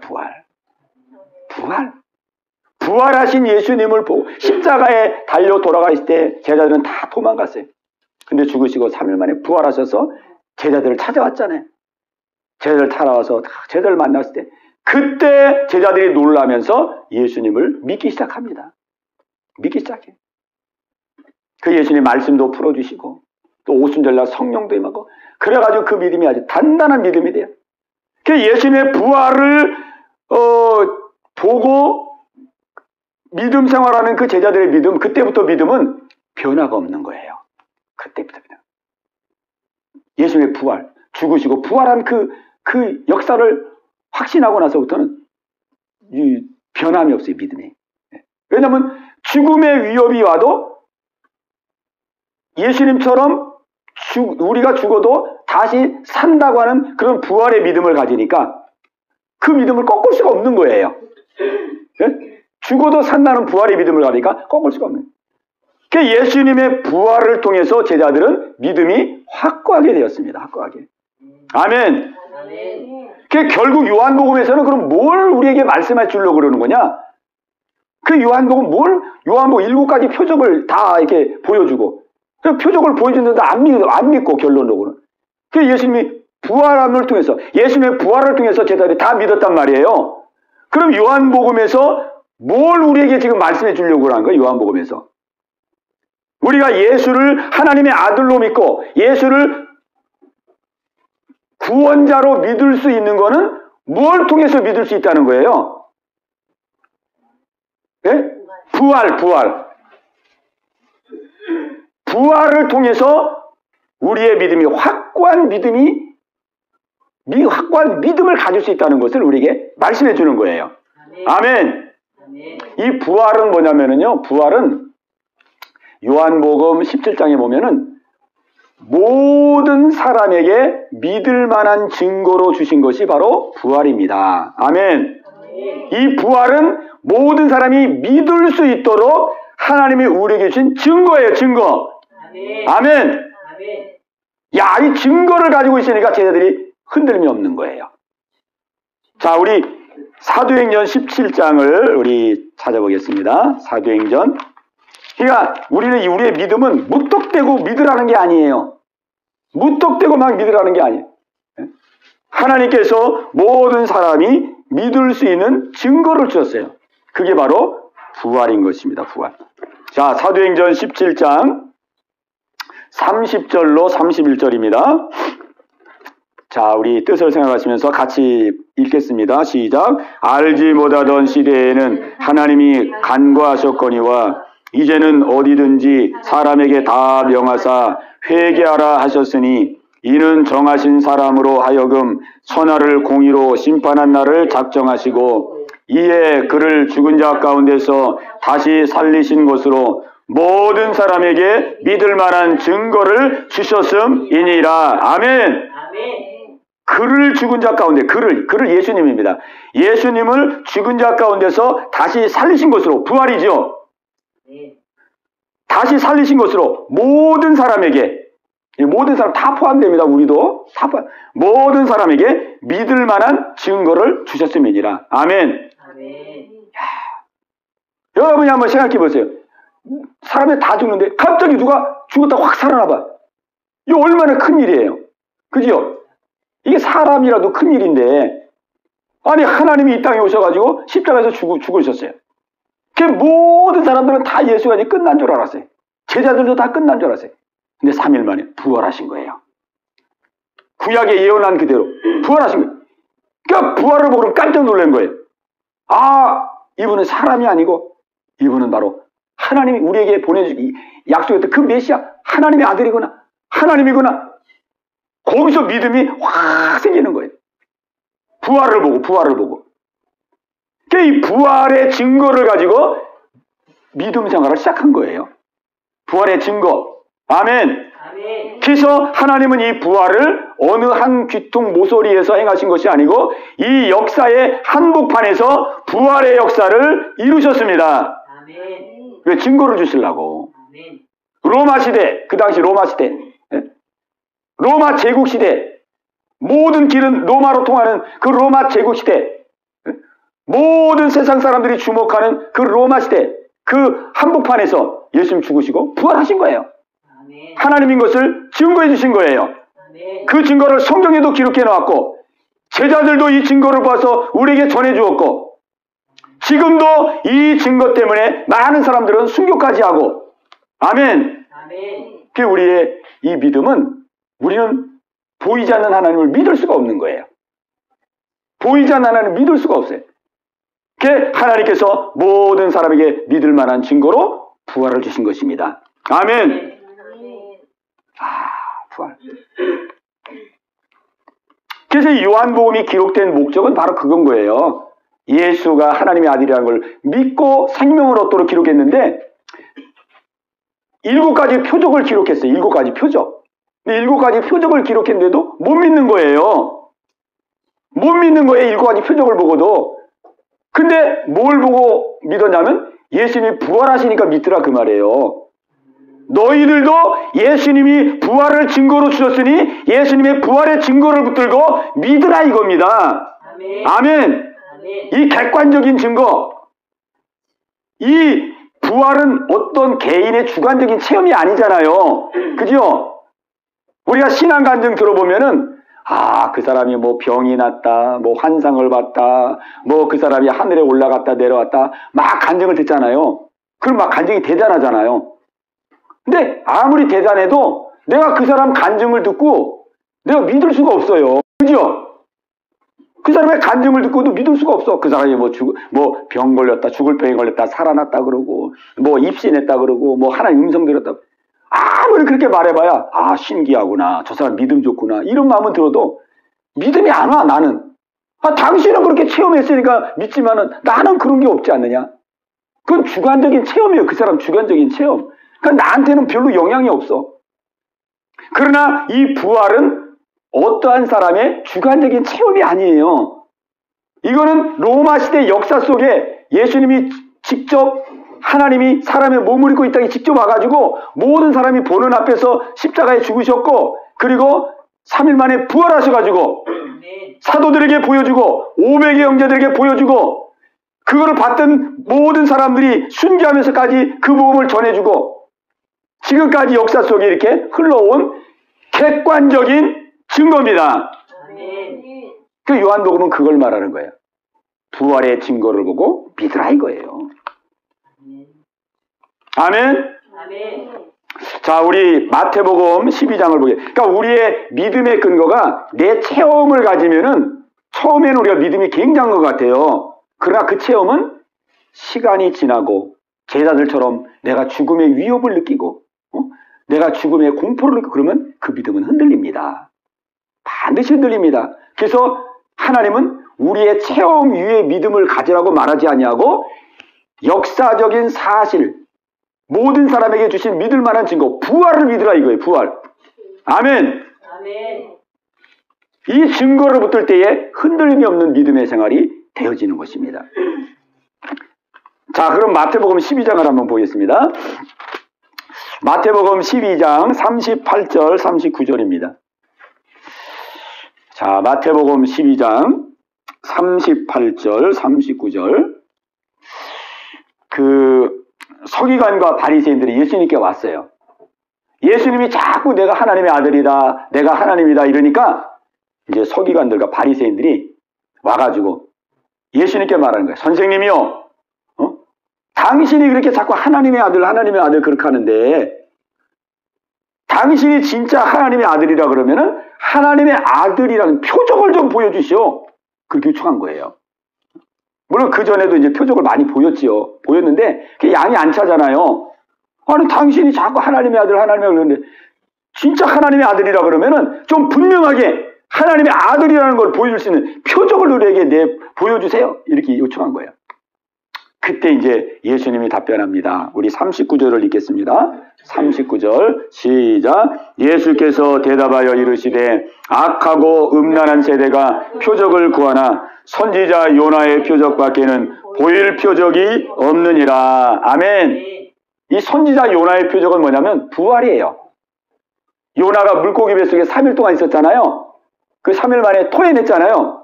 부활하신 예수님을 보고 십자가에 달려 돌아가실 때 제자들은 다 도망갔어요. 근데 죽으시고 3일 만에 부활하셔서 제자들을 찾아왔잖아요. 제자들 찾아와서 제자들 만났을 때 그때 제자들이 놀라면서 예수님을 믿기 시작합니다. 믿기 시작해요. 그 예수님 말씀도 풀어주시고 또 오순절날 성령도 임하고 그래가지고 그 믿음이 아주 단단한 믿음이 돼요. 그 예수님의 부활을 보고 믿음 생활하는 그 제자들의 믿음, 그때부터 믿음은 변화가 없는 거예요. 그때부터 예수님의 부활, 죽으시고 부활한 그 역사를 확신하고 나서부터는 이 변함이 없어요. 믿음이. 왜냐하면 죽음의 위협이 와도 예수님처럼 우리가 죽어도 다시 산다고 하는 그런 부활의 믿음을 가지니까 그 믿음을 꺾을 수가 없는 거예요. 네? 죽어도 산다는 부활의 믿음을 가지니까 꺾을 수가 없는 거예요. 그 예수님의 부활을 통해서 제자들은 믿음이 확고하게 되었습니다. 확고하게. 아멘. 그 결국 요한복음에서는 그럼 뭘 우리에게 말씀해 주려고 그러는 거냐? 그 요한복음 요한복음 7가지 표적을 다 이렇게 보여주고 그 표적을 보여주는데 안 믿고 결론적으로는 그 예수님이 부활함을 통해서 예수님의 부활을 통해서 제자들이 다 믿었단 말이에요. 그럼 요한복음에서 뭘 우리에게 지금 말씀해 주려고 하는 거예요? 요한복음에서 우리가 예수를 하나님의 아들로 믿고 예수를 구원자로 믿을 수 있는 거는 뭘 통해서 믿을 수 있다는 거예요? 네? 부활을 통해서 우리의 믿음이 확고한 믿음을 가질 수 있다는 것을 우리에게 말씀해 주는 거예요. 아멘. 이 부활은 뭐냐면요. 부활은 요한복음 17장에 보면은 모든 사람에게 믿을 만한 증거로 주신 것이 바로 부활입니다. 아멘. 이 부활은 모든 사람이 믿을 수 있도록 하나님이 우리에게 주신 증거예요. 증거. 아멘. 야, 이 증거를 가지고 있으니까 제자들이 흔들림이 없는 거예요. 자, 우리 사도행전 17장을 우리 찾아보겠습니다. 사도행전. 그러니까 우리의 믿음은 무턱대고 믿으라는 게 아니에요. 무턱대고 막 믿으라는 게 아니에요. 하나님께서 모든 사람이 믿을 수 있는 증거를 주셨어요. 그게 바로 부활인 것입니다. 부활. 자, 사도행전 17장 30절로 31절입니다. 자, 우리 뜻을 생각하시면서 같이 읽겠습니다. 시작. 알지 못하던 시대에는 하나님이 간과하셨거니와 이제는 어디든지 사람에게 다 명하사 회개하라 하셨으니 이는 정하신 사람으로 하여금 천하를 공의로 심판한 날을 작정하시고 이에 그를 죽은 자 가운데서 다시 살리신 것으로 모든 사람에게 믿을 만한 증거를 주셨음이니라. 아멘. 그를 죽은 자 가운데, 그를 예수님입니다. 예수님을 죽은 자 가운데서 다시 살리신 것으로, 부활이죠. 다시 살리신 것으로 모든 사람에게, 모든 사람 다 포함됩니다. 우리도 다 모든 사람에게 믿을 만한 증거를 주셨음이니라. 아멘. 아멘. 여러분이 한번 생각해 보세요. 사람이 다 죽는데 갑자기 누가 죽었다 확 살아나봐. 이거 얼마나 큰 일이에요. 그죠? 이게 사람이라도 큰 일인데, 아니 하나님이 이 땅에 오셔가지고 십자가에서 죽으셨어요. 그 모든 사람들은 다 예수가 이제 끝난 줄 알았어요. 제자들도 다 끝난 줄 알았어요. 근데 3일 만에 부활하신 거예요. 구약에 예언한 그대로 부활하신 거예요. 그러니까 부활을 보고 깜짝 놀란 거예요. 아, 이분은 사람이 아니고 이분은 바로 하나님이 우리에게 보내주기 약속했던 그 메시아, 하나님의 아들이구나, 하나님이구나. 거기서 믿음이 확 생기는 거예요. 부활을 보고. 그러니까 이 부활의 증거를 가지고 믿음 생활을 시작한 거예요. 부활의 증거. 아멘. 아멘. 그래서 하나님은 이 부활을 어느 한 귀퉁 모서리에서 행하신 것이 아니고 이 역사의 한복판에서 부활의 역사를 이루셨습니다. 아멘. 왜? 증거를 주시려고. 아멘. 로마 시대, 그 당시 로마 시대, 로마 제국 시대, 모든 길은 로마로 통하는 그 로마 제국 시대, 모든 세상 사람들이 주목하는 그 로마 시대, 그 한복판에서 예수님 죽으시고 부활하신 거예요. 아멘. 하나님인 것을 증거해 주신 거예요. 아멘. 그 증거를 성경에도 기록해 놓았고 제자들도 이 증거를 봐서 우리에게 전해 주었고 지금도 이 증거 때문에 많은 사람들은 순교까지 하고. 아멘. 아멘. 그 우리의 이 믿음은, 우리는 보이지 않는 하나님을 믿을 수가 없는 거예요. 보이지 않는 하나님을 믿을 수가 없어요. 그 하나님께서 모든 사람에게 믿을 만한 증거로 부활을 주신 것입니다. 아멘. 아멘. 부활. 그래서 이 요한복음이 기록된 목적은 바로 그건 거예요. 예수가 하나님의 아들이라는 걸 믿고 생명을 얻도록 기록했는데 7가지 표적을 기록했어요. 7가지 표적. 근데 7가지 표적을 기록했는데도 못 믿는 거예요. 못 믿는 거예요. 7가지 표적을 보고도. 근데 뭘 보고 믿었냐면 예수님이 부활하시니까 믿더라 그 말이에요. 너희들도 예수님이 부활을 증거로 주셨으니 예수님의 부활의 증거를 붙들고 믿으라 이겁니다. 아멘. 아멘. 아멘. 이 객관적인 증거, 이 부활은 어떤 개인의 주관적인 체험이 아니잖아요. 그죠? 우리가 신앙 간증 들어보면은 그 사람이 뭐 병이 났다, 뭐 환상을 봤다, 뭐 그 사람이 하늘에 올라갔다 내려왔다 막 간증을 듣잖아요. 그럼 막 간증이 대단하잖아요. 근데 아무리 대단해도 내가 그 사람 간증을 듣고 내가 믿을 수가 없어요. 그죠? 그 사람의 간증을 듣고도 믿을 수가 없어. 그 사람이 뭐 병 걸렸다, 죽을 병에 걸렸다, 살아났다 그러고, 뭐 입신했다 그러고, 뭐 하나님 음성 들었다. 아무리 그렇게 말해봐야, 신기하구나. 저 사람 믿음 좋구나. 이런 마음은 들어도 믿음이 안 와, 나는. 당신은 그렇게 체험했으니까 믿지만은 나는 그런 게 없지 않느냐? 그건 주관적인 체험이에요. 그 사람 주관적인 체험. 그러니까 나한테는 별로 영향이 없어. 그러나 이 부활은 어떠한 사람의 주관적인 체험이 아니에요. 이거는 로마 시대 역사 속에 예수님이 직접 하나님이 사람의 몸을 입고 이 땅에 직접 와가지고 모든 사람이 보는 앞에서 십자가에 죽으셨고 그리고 3일 만에 부활하셔가지고 사도들에게 보여주고 500의 형제들에게 보여주고 그거를 봤던 모든 사람들이 순교하면서까지 그 복음을 전해주고 지금까지 역사 속에 이렇게 흘러온 객관적인 증거입니다. 아멘. 그 요한복음은 그걸 말하는 거예요. 부활의 증거를 보고 믿으라 이거예요. 아멘. 아멘. 자, 우리 마태복음 12장을 보게. 그러니까 우리의 믿음의 근거가 내 체험을 가지면은 처음에는 우리가 믿음이 굉장한 것 같아요. 그러나 그 체험은 시간이 지나고 제자들처럼 내가 죽음의 위협을 느끼고 내가 죽음의 공포를 느끼고 그러면 그 믿음은 흔들립니다. 반드시 흔들립니다. 그래서 하나님은 우리의 체험 위에 믿음을 가지라고 말하지 아니하고 역사적인 사실, 모든 사람에게 주신 믿을 만한 증거, 부활을 믿으라 이거예요. 부활. 아멘. 아멘. 이 증거를 붙들 때에 흔들림이 없는 믿음의 생활이 되어지는 것입니다. 자, 그럼 마태복음 12장을 한번 보겠습니다. 마태복음 12장 38절 39절입니다. 자, 마태복음 12장 38절 39절. 그 서기관과 바리새인들이 예수님께 왔어요. 예수님이 자꾸 내가 하나님의 아들이다, 내가 하나님이다 이러니까 이제 서기관들과 바리새인들이 와가지고 예수님께 말하는 거예요. 선생님이요, 당신이 그렇게 자꾸 하나님의 아들 그렇게 하는데 당신이 진짜 하나님의 아들이라 그러면은 하나님의 아들이라는 표적을 좀 보여주시오. 그렇게 요청한 거예요. 물론 그 전에도 이제 표적을 많이 보였지요. 보였는데 그게 양이 안 차잖아요. 아니 당신이 자꾸 하나님의 아들 그러는데 진짜 하나님의 아들이라 그러면은 좀 분명하게 하나님의 아들이라는 걸 보여줄 수 있는 표적을 우리에게 보여주세요. 이렇게 요청한 거예요. 그때 이제 예수님이 답변합니다. 우리 39절을 읽겠습니다. 39절 시작. 예수께서 대답하여 이르시되 악하고 음란한 세대가 표적을 구하나 선지자 요나의 표적밖에는 보일 표적이 없느니라. 아멘. 이 선지자 요나의 표적은 뭐냐면 부활이에요. 요나가 물고기 뱃속에 3일 동안 있었잖아요. 그 3일 만에 토해냈잖아요.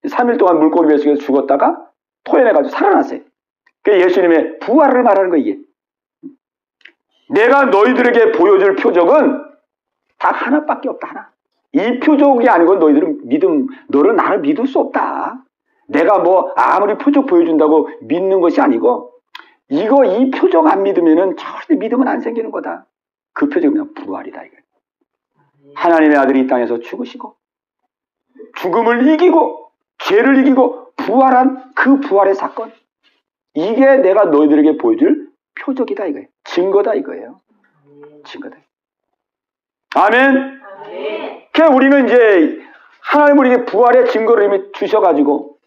3일 동안 물고기 뱃속에서 죽었다가 토해내가지고 살아났어요. 그게 예수님의 부활을 말하는 거예요. 이게. 내가 너희들에게 보여줄 표적은 다 하나밖에 없다. 하나. 이 표적이 아니고 너는 나를 믿을 수 없다. 내가 뭐 아무리 표적 보여준다고 믿는 것이 아니고 이 표적 안 믿으면은 절대 믿음은 안 생기는 거다. 그 표적이 그냥 부활이다. 이거. 하나님의 아들이 이 땅에서 죽으시고 죽음을 이기고 죄를 이기고 부활한 그 부활의 사건. 이게 내가 너희들에게 보여줄 표적이다 이거예요. 증거다 이거예요. 증거다. 아멘. 그래서 우리는 이제 하나님 우리에게 부활의 증거를 이미 주셔가지고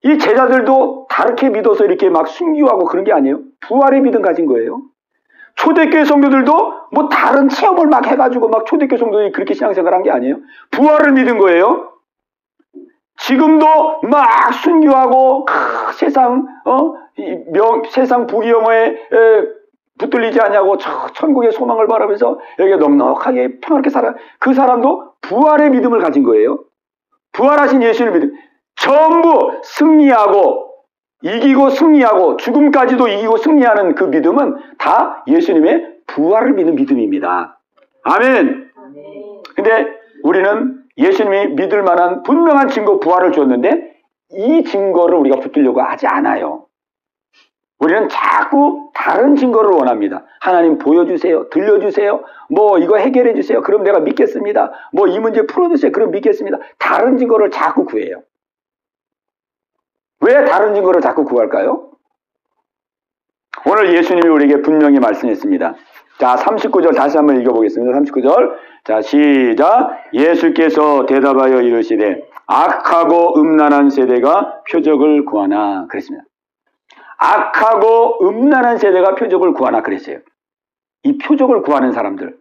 이 제자들도 다르게 믿어서 이렇게 막 순교하고 그런 게 아니에요. 부활의 믿음 가진 거예요. 초대교회 성도들도 뭐 다른 체험을 막 해가지고 막 초대교회 성도들이 그렇게 신앙생활 한 게 아니에요. 부활을 믿은 거예요. 지금도 막 순교하고 세상 부귀영화에 붙들리지 않냐고 천국의 소망을 바라면서 여기가 넉넉하게 평화롭게 살아. 그 사람도 부활의 믿음을 가진 거예요. 부활하신 예수를 믿음. 전부 승리하고 이기고 승리하고 죽음까지도 이기고 승리하는 그 믿음은 다 예수님의 부활을 믿는 믿음입니다. 아멘. 근데 우리는 예수님이 믿을 만한 분명한 증거 부활을 줬는데 이 증거를 우리가 붙들려고 하지 않아요. 우리는 자꾸 다른 증거를 원합니다. 하나님 보여주세요. 들려주세요. 뭐 이거 해결해 주세요. 그럼 내가 믿겠습니다. 뭐 이 문제 풀어주세요. 그럼 믿겠습니다. 다른 증거를 자꾸 구해요. 왜 다른 증거를 자꾸 구할까요? 오늘 예수님이 우리에게 분명히 말씀했습니다. 자, 39절 다시 한번 읽어보겠습니다. 39절. 자, 시작. 예수께서 대답하여 이르시되 악하고 음란한 세대가 표적을 구하나 그랬습니다. 악하고 음란한 세대가 표적을 구하나 그랬어요. 이 표적을 구하는 사람들.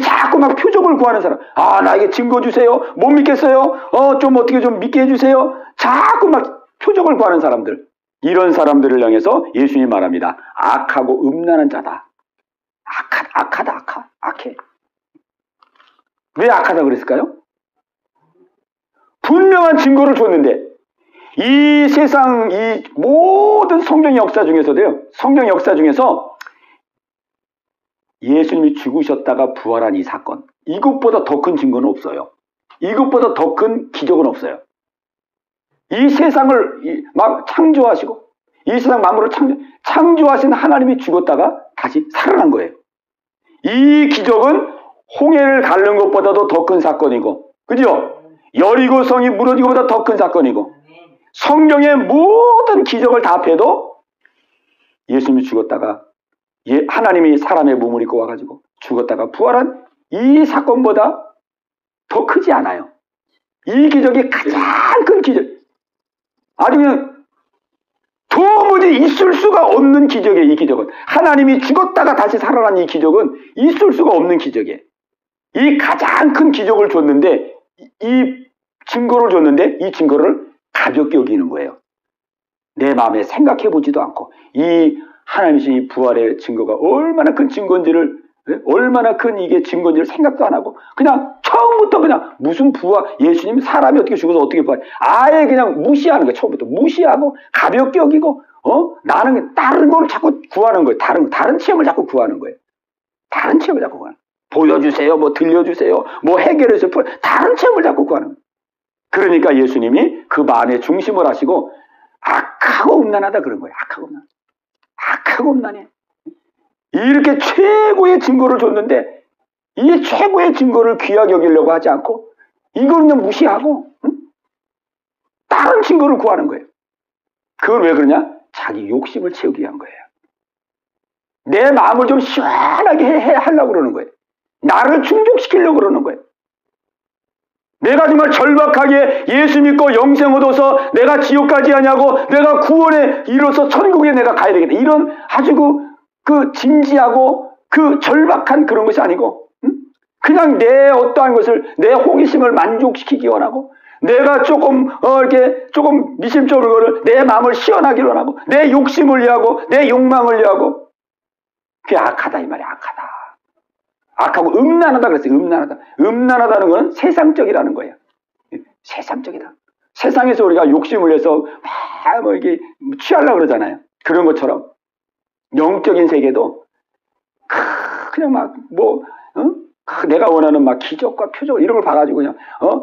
자꾸 막 표적을 구하는 사람. 아, 나에게 증거 주세요. 못 믿겠어요. 좀 어떻게 좀 믿게 해주세요. 자꾸 막 표적을 구하는 사람들. 이런 사람들을 향해서 예수님이 말합니다. 악하고 음란한 자다. 악해. 왜 악하다 그랬을까요? 분명한 증거를 줬는데 이 세상 이 모든 성경 역사 중에서 예수님이 죽으셨다가 부활한 이 사건, 이것보다 더 큰 증거는 없어요. 이것보다 더 큰 기적은 없어요. 이 세상을 막 창조하시고 이 세상 만물을 창조하신 하나님이 죽었다가 다시 살아난 거예요. 이 기적은 홍해를 가른 것보다도 더 큰 사건이고, 그죠? 여리고 성이 무너진 것보다 더 큰 사건이고, 성경의 모든 기적을 다 합해도 예수님이 죽었다가 하나님이 사람의 몸을 입고 와가지고 죽었다가 부활한 이 사건보다 더 크지 않아요. 이 기적이 가장 큰 기적. 아주 그냥 도무지 있을 수가 없는 기적이에요. 이 기적은 하나님이 죽었다가 다시 살아난 이 기적은 있을 수가 없는 기적이에요. 이 가장 큰 기적을 줬는데 이 증거를 줬는데 이 증거를 가볍게 여기는 거예요. 내 마음에 생각해 보지도 않고 이 하나님이신 이 부활의 증거가 얼마나 큰 증거인지를, 얼마나 큰 이게 증거인지를 생각도 안 하고 그냥 처음부터 그냥 무슨 부활, 예수님 사람이 어떻게 죽어서 어떻게 부활, 아예 그냥 무시하는 거예요. 처음부터 무시하고 가볍게 여기고 나는 다른 걸 자꾸 구하는 거예요. 다른 체험을 자꾸 구하는 거예요. 다른 체험을 자꾸 구하는 거예요. 보여주세요, 뭐 들려주세요, 뭐 해결해서 다른 체험을 자꾸 구하는 거예요. 그러니까 예수님이 그 마음의 중심을 하시고 악하고 음란하다 그런 거예요. 악하고 음란. 악하고 음란해. 이렇게 최고의 증거를 줬는데 이 최고의 증거를 귀하게 여기려고 하지 않고 이걸 그냥 무시하고 다른 증거를 구하는 거예요. 그건 왜 그러냐? 자기 욕심을 채우기 위한 거예요. 내 마음을 좀 시원하게 하려고 그러는 거예요. 나를 충족시키려고 그러는 거예요. 내가 정말 절박하게 예수 믿고 영생 얻어서 내가 지옥까지 하냐고, 내가 구원에 이뤄서 천국에 내가 가야 되겠다, 이런 아주 그 진지하고 그 절박한 그런 것이 아니고, 그냥 내 어떠한 것을, 내 호기심을 만족시키기 원하고, 내가 이렇게 조금 미심쩍은 거를 내 마음을 시원하게 원하고, 내 욕심을 위하고, 내 욕망을 위하고, 그게 악하다 이 말이야. 악하다. 악하고 음란하다 그랬어요. 음란하다. 음란하다는 건 세상적이라는 거예요. 세상적이다. 세상에서 우리가 욕심을 내서 막 이게 취하려고 그러잖아요. 그런 것처럼 영적인 세계도 그냥 내가 원하는 막 기적과 표적 이런 걸 봐가지고 그냥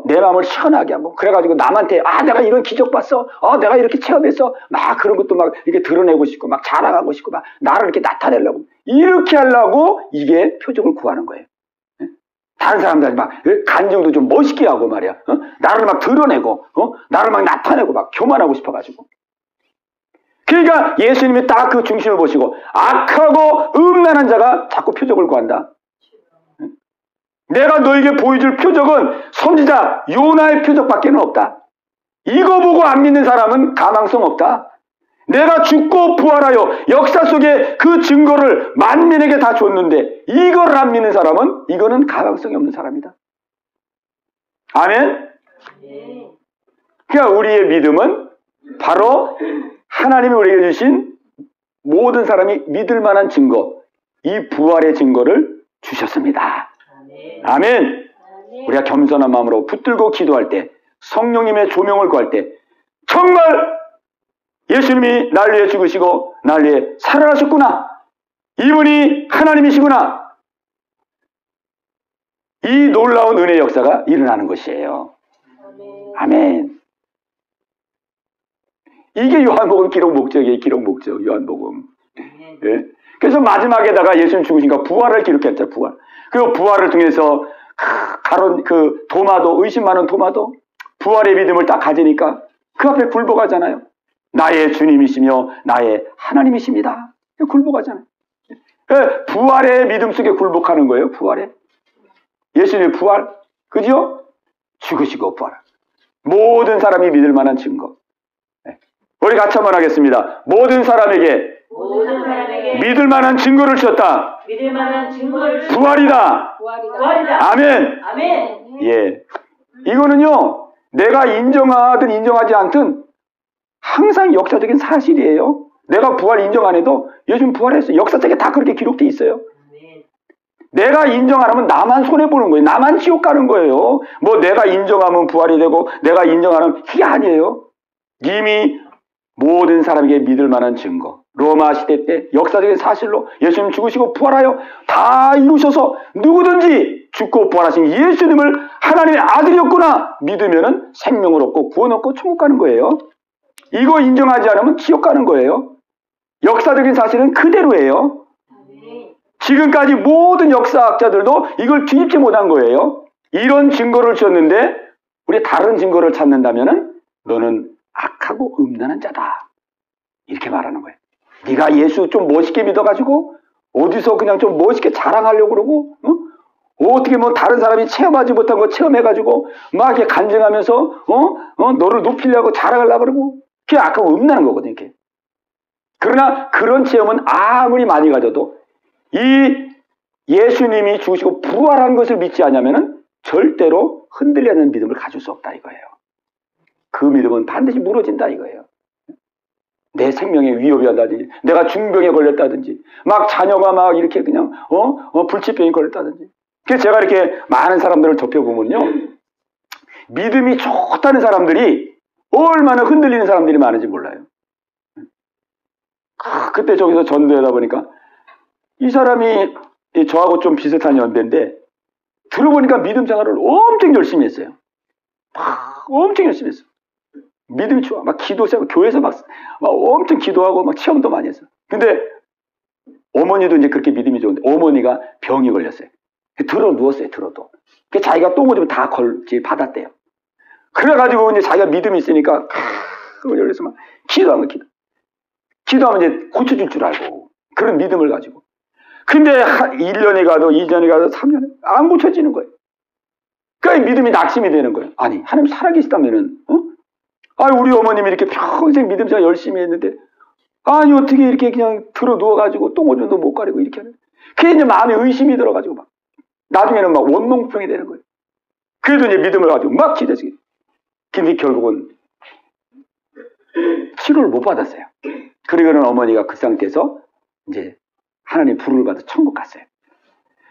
내 마음을 시원하게 하고, 그래가지고 남한테 내가 이런 기적 봤어, 내가 이렇게 체험했어, 막 그런 것도 막 이렇게 드러내고 싶고 막 자랑하고 싶고 막 나를 이렇게 나타내려고, 이렇게 하려고 이게 표적을 구하는 거예요. 다른 사람들 막 간증도 좀 멋있게 하고 말이야, 나를 막 드러내고 나를 막 나타내고 막 교만하고 싶어가지고. 그러니까 예수님이 딱 그 중심을 보시고 악하고 음란한 자가 자꾸 표적을 구한다. 내가 너에게 보여줄 표적은 선지자 요나의 표적밖에는 없다. 이거 보고 안 믿는 사람은 가망성 없다. 내가 죽고 부활하여 역사 속에 그 증거를 만민에게 다 줬는데 이걸 안 믿는 사람은 이거는 가망성이 없는 사람이다. 아멘? 그러니까 우리의 믿음은 바로 하나님이 우리에게 주신 모든 사람이 믿을 만한 증거, 이 부활의 증거를 주셨습니다. 아멘. 우리가 겸손한 마음으로 붙들고 기도할 때, 성령님의 조명을 구할 때 정말 예수님이 날 위해 죽으시고 날 위해 살아나셨구나, 이분이 하나님이시구나, 이 놀라운 은혜의 역사가 일어나는 것이에요. 아멘. 이게 요한복음 기록 목적이에요. 기록 목적, 요한복음. 예? 그래서 마지막에다가 예수님 죽으신가 부활을 기록했죠. 부활. 그 부활을 통해서 도마도, 의심 많은 도마도 부활의 믿음을 딱 가지니까 그 앞에 굴복하잖아요. 나의 주님이시며 나의 하나님이십니다. 굴복하잖아요. 예, 부활의 믿음 속에 굴복하는 거예요. 부활에. 예수님의 부활. 그죠? 죽으시고 부활. 모든 사람이 믿을 만한 증거. 예. 우리 같이 한번 하겠습니다. 모든 사람에게 믿을 만한 증거를 주셨다. 믿을 만한 증거를 부활이다. 부활이다. 아멘. 아멘. 예. 이거는요, 내가 인정하든 인정하지 않든 항상 역사적인 사실이에요. 내가 부활 인정 안 해도 요즘 부활했어요. 역사책에 다 그렇게 기록돼 있어요. 내가 인정 안 하면 나만 손해보는 거예요. 나만 지옥 가는 거예요. 뭐 내가 인정하면 부활이 되고 내가 인정 안 하면 그게 아니에요. 이미 모든 사람에게 믿을 만한 증거, 로마 시대 때 역사적인 사실로 예수님 죽으시고 부활하여 다 이루셔서 누구든지 죽고 부활하신 예수님을 하나님의 아들이었구나 믿으면은 생명을 얻고 구원 얻고 천국 가는 거예요. 이거 인정하지 않으면 지옥 가는 거예요. 역사적인 사실은 그대로예요. 지금까지 모든 역사학자들도 이걸 뒤집지 못한 거예요. 이런 증거를 주었는데 우리 다른 증거를 찾는다면은 너는 악하고 음란한 자다, 이렇게 말하는 거예요. 네가 예수 좀 멋있게 믿어가지고 어디서 그냥 좀 멋있게 자랑하려고 그러고, 어떻게 뭐 다른 사람이 체험하지 못한 거 체험해가지고 막 이렇게 간증하면서 너를 높이려고 자랑하려고 그러고, 그게 악하고 음란한 거거든요. 이렇게. 그러나 그런 체험은 아무리 많이 가져도 이 예수님이 죽으시고 부활한 것을 믿지 않으면은 절대로 흔들리는 믿음을 가질 수 없다 이거예요. 그 믿음은 반드시 무너진다 이거예요. 내 생명에 위협이 한다든지, 내가 중병에 걸렸다든지, 막 자녀가 막 이렇게 그냥 불치병에 걸렸다든지. 그래서 제가 이렇게 많은 사람들을 접해보면요, 믿음이 좋다는 사람들이 얼마나 흔들리는 사람들이 많은지 몰라요. 그때 저기서 전도하다 보니까 이 사람이 저하고 좀 비슷한 연배인데 들어보니까 믿음 생활을 엄청 열심히 했어요. 엄청 열심히 했어요. 믿음이 좋아. 막 기도 시작, 교회에서 막 엄청 기도하고 막 체험도 많이 했어요. 근데 어머니도 이제 그렇게 믿음이 좋은데 어머니가 병이 걸렸어요. 들어 누웠어요. 들어도. 자기가 똥 오줌 다 받았대요. 그래가지고 이제 자기가 믿음이 있으니까 열려서 막 기도하면 기도하면 이제 고쳐줄 줄 알고 그런 믿음을 가지고. 근데 1년이 가도 2년이 가도 3년이 안 고쳐지는 거예요. 그러니까 믿음이 낙심이 되는 거예요. 아니 하나님 살아계시다면은 우리 어머님이 이렇게 평생 믿음 생활 열심히 했는데 아니 어떻게 이렇게 그냥 들어 누워가지고 똥오줌도 못 가리고 이렇게 하는. 그게 이제 마음에 의심이 들어가지고 막 나중에는 막 원망불평이 되는 거예요. 그래도 이제 믿음을 가지고 막 기도해서. 근데 결국은 치료를 못 받았어요. 그리고는 어머니가 그 상태에서 이제 하나님 부름을 받아 천국 갔어요.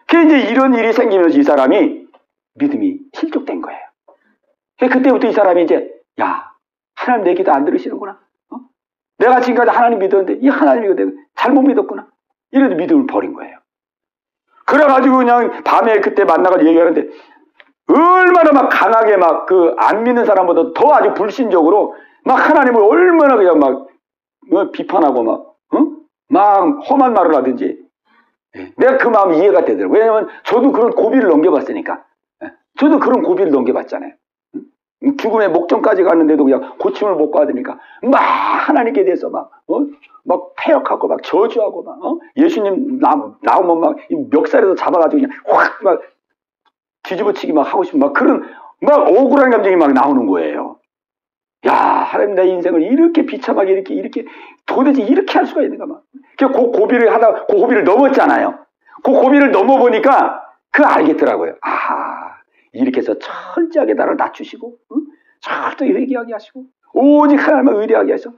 그래서 이제 이런 일이 생기면서 이 사람이 믿음이 실족된 거예요. 그때부터 이 사람이 이제 야 하나님 내 기도 안 들으시는구나. 내가 지금까지 하나님 믿었는데 이 하나님이 내가 잘못 믿었구나. 이래도 믿음을 버린 거예요. 그래가지고 그냥 밤에 그때 만나가지고 얘기하는데 얼마나 막 강하게 막 그 안 믿는 사람보다 더 아주 불신적으로 막 하나님을 얼마나 그냥 막 비판하고 막 험한 말을 하든지. 내가 그 마음이 이해가 되더라고요. 왜냐면 저도 그런 고비를 넘겨봤으니까. 저도 그런 고비를 넘겨봤잖아요. 죽음의 목전까지 갔는데도 그냥 고침을 못 받으니까 막 하나님께 대해서 막 패역하고 막 저주하고 막 예수님 나오면 막 멱살에서 잡아가지고 그냥 확 막 뒤집어치기 막 하고 싶은 막 그런 막 억울한 감정이 막 나오는 거예요. 야 하나님 내 인생을 이렇게 비참하게 이렇게 도대체 이렇게 할 수가 있는가 막. 그 고비를 하다 그 고비를 넘었잖아요. 그 고비를 넘어보니까 알겠더라고요. 이렇게 해서 철저하게 나를 낮추시고 철저히 회개하게 하시고 오직 하나님만 의뢰하게 하셔서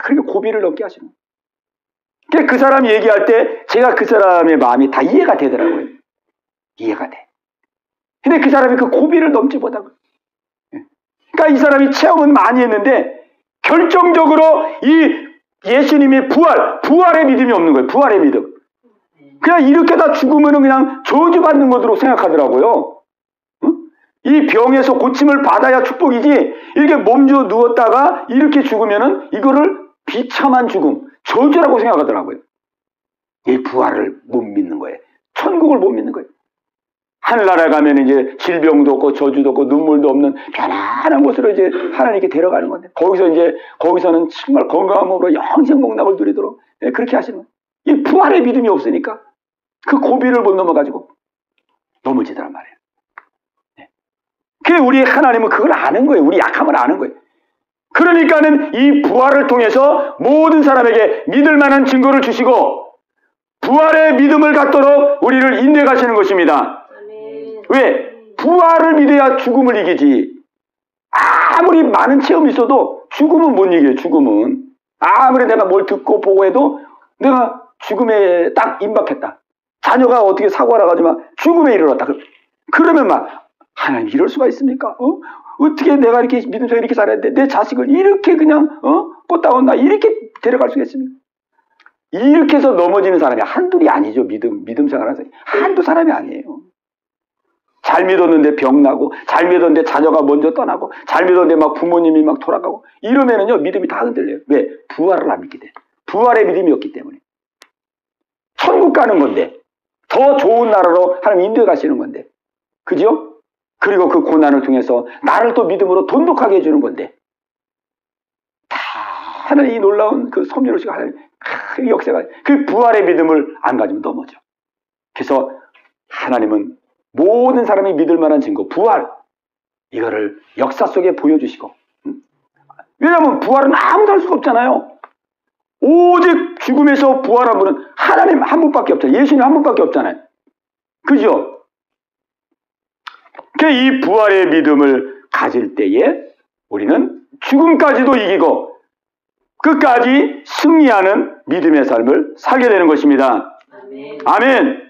그렇게 고비를 넘게 하시는. 그 사람이 얘기할 때 제가 그 사람의 마음이 다 이해가 되더라고요. 이해가 돼. 근데 그 사람이 그 고비를 넘지 못하고. 그러니까 이 사람이 체험은 많이 했는데 결정적으로 이 예수님의 부활의 믿음이 없는 거예요. 부활의 믿음. 그냥 이렇게 다 죽으면 그냥 저주받는 것으로 생각하더라고요. 이 병에서 고침을 받아야 축복이지 이렇게 몸져 누웠다가 이렇게 죽으면은 이거를 비참한 죽음, 저주라고 생각하더라고요. 이 부활을 못 믿는 거예요. 천국을 못 믿는 거예요. 하늘나라에 가면 이제 질병도 없고 저주도 없고 눈물도 없는 편안한 곳으로 이제 하나님께 데려가는 건데 거기서는 정말 건강한 몸으로 영생 복락을 누리도록 그렇게 하시는 거예요. 이 부활의 믿음이 없으니까 그 고비를 못 넘어가지고 넘어지더란 말이에요. 우리 하나님은 그걸 아는 거예요. 우리 약함을 아는 거예요. 그러니까는 이 부활을 통해서 모든 사람에게 믿을 만한 증거를 주시고 부활의 믿음을 갖도록 우리를 인도해 가시는 것입니다. 왜? 부활을 믿어야 죽음을 이기지. 아무리 많은 체험이 있어도 죽음은 못 이겨요. 죽음은. 아무리 내가 뭘 듣고 보고 해도 내가 죽음에 딱 임박했다. 자녀가 어떻게 사고가 나가지고 막 죽음에 이르렀다. 그러면 막 하나님 이럴 수가 있습니까? 어떻게 내가 이렇게 믿음서 이렇게 살았는데 내 자식을 이렇게 그냥 꽃다운 이렇게 데려갈 수가 있습니까? 이렇게 해서 넘어지는 사람이 한둘이 아니죠. 믿음 생활하는 사람이 한두 사람이 아니에요. 잘 믿었는데 병나고 잘 믿었는데 자녀가 먼저 떠나고 잘 믿었는데 막 부모님이 막 돌아가고 이러면은요 믿음이 다 흔들려요. 왜? 부활을 안 믿게 돼. 부활의 믿음이 없기 때문에. 천국 가는 건데 더 좋은 나라로 하나님 인도해 가시는 건데 그죠? 그리고 그 고난을 통해서 나를 또 믿음으로 돈독하게 해주는 건데 다 하나님 이 놀라운 그 섭리로시가 하나님 역사가 그 부활의 믿음을 안 가지면 넘어져. 그래서 하나님은 모든 사람이 믿을 만한 증거 부활 이거를 역사 속에 보여주시고 왜냐하면 부활은 아무도 할 수가 없잖아요. 오직 죽음에서 부활한 분은 하나님 한 분밖에 없잖아요. 예수님 한 분밖에 없잖아요. 그죠? 이 부활의 믿음을 가질 때에 우리는 죽음까지도 이기고 끝까지 승리하는 믿음의 삶을 살게 되는 것입니다. 아멘. 아멘.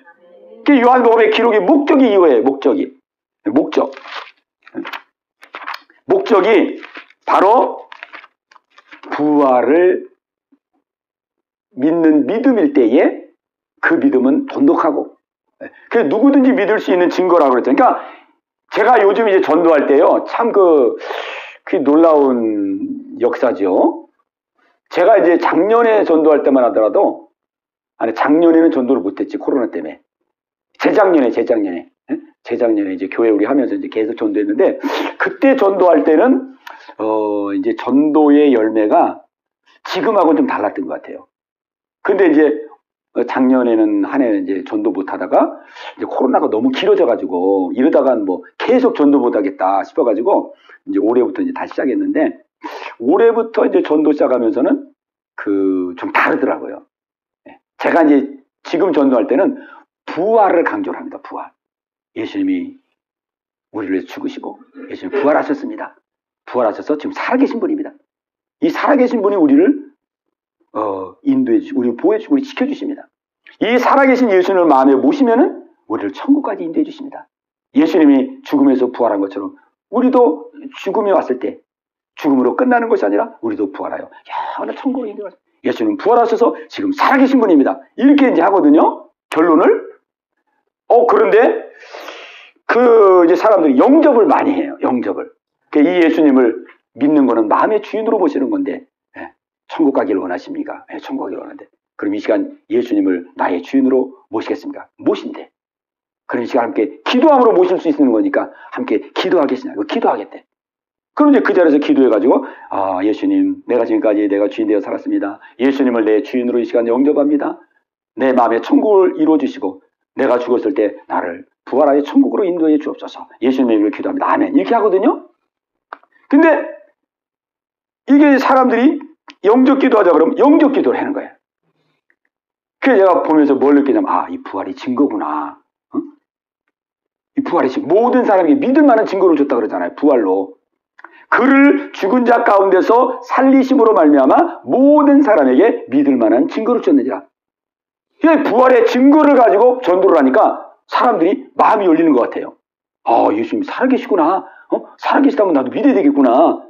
요한복음의 기록의 목적이 이거예요. 목적이 바로 부활을 믿는 믿음일 때에 그 믿음은 돈독하고 누구든지 믿을 수 있는 증거라고 그랬죠. 그러니까 제가 요즘 이제 전도할 때요, 참 그 놀라운 역사죠. 제가 이제 작년에 전도할 때만 하더라도, 아니 작년에는 전도를 못했지, 코로나 때문에. 재작년에 이제 교회 우리 하면서 이제 계속 전도했는데, 그때 전도할 때는 이제 전도의 열매가 지금하고는 좀 달랐던 것 같아요. 근데 이제 작년에는 한 해 이제 전도 못 하다가 이제 코로나가 너무 길어져가지고 이러다가 뭐 계속 전도 못 하겠다 싶어가지고 이제 올해부터 이제 다시 시작했는데, 올해부터 이제 전도 시작하면서는 좀 다르더라고요. 제가 이제 지금 전도할 때는 부활을 강조를 합니다. 부활. 예수님이 우리를 위해서 죽으시고 예수님 부활하셨습니다. 부활하셔서 지금 살아계신 분입니다. 이 살아계신 분이 우리를 인도해 주시고 우리 보호해 주시고 우리 지켜주십니다. 이 살아계신 예수님을 마음에 모시면은 우리를 천국까지 인도해 주십니다. 예수님이 죽음에서 부활한 것처럼 우리도 죽음이 왔을 때 죽음으로 끝나는 것이 아니라 우리도 부활하여 영원한 천국으로 인도해 주십니다. 예수님은 부활하셔서 지금 살아계신 분입니다. 이렇게 이제 하거든요. 결론을. 그런데 이제 사람들이 영접을 많이 해요. 영접을. 이 예수님을 믿는 거는 마음의 주인으로 보시는 건데, 천국 가기를 원하십니까? 천국 가기를 원하는데. 그럼 이 시간 예수님을 나의 주인으로 모시겠습니까? 모신대. 그럼 이 시간 함께 기도함으로 모실 수 있는 거니까 함께 기도하겠습니다. 기도하겠대. 그럼 이제 그 자리에서 기도해가지고, 예수님, 내가 지금까지 내가 주인 되어 살았습니다. 예수님을 내 주인으로 이 시간 영접합니다. 내 마음에 천국을 이루어주시고, 내가 죽었을 때 나를 부활하여 천국으로 인도해 주옵소서. 예수님의 이름으로 기도합니다. 아멘. 이렇게 하거든요. 근데 이게 사람들이 영접 기도하자 그러면 영접 기도를 하는 거예요. 그래서 제가 보면서 뭘 느끼냐면, 이 부활이 증거구나. 이 부활이 모든 사람에게 믿을 만한 증거를 줬다 그러잖아요. 부활로. 그를 죽은 자 가운데서 살리심으로 말미암아 모든 사람에게 믿을 만한 증거를 줬느니라. 부활의 증거를 가지고 전도를 하니까 사람들이 마음이 열리는 것 같아요. 예수님이 살아계시구나. 살아계시다면 나도 믿어야 되겠구나.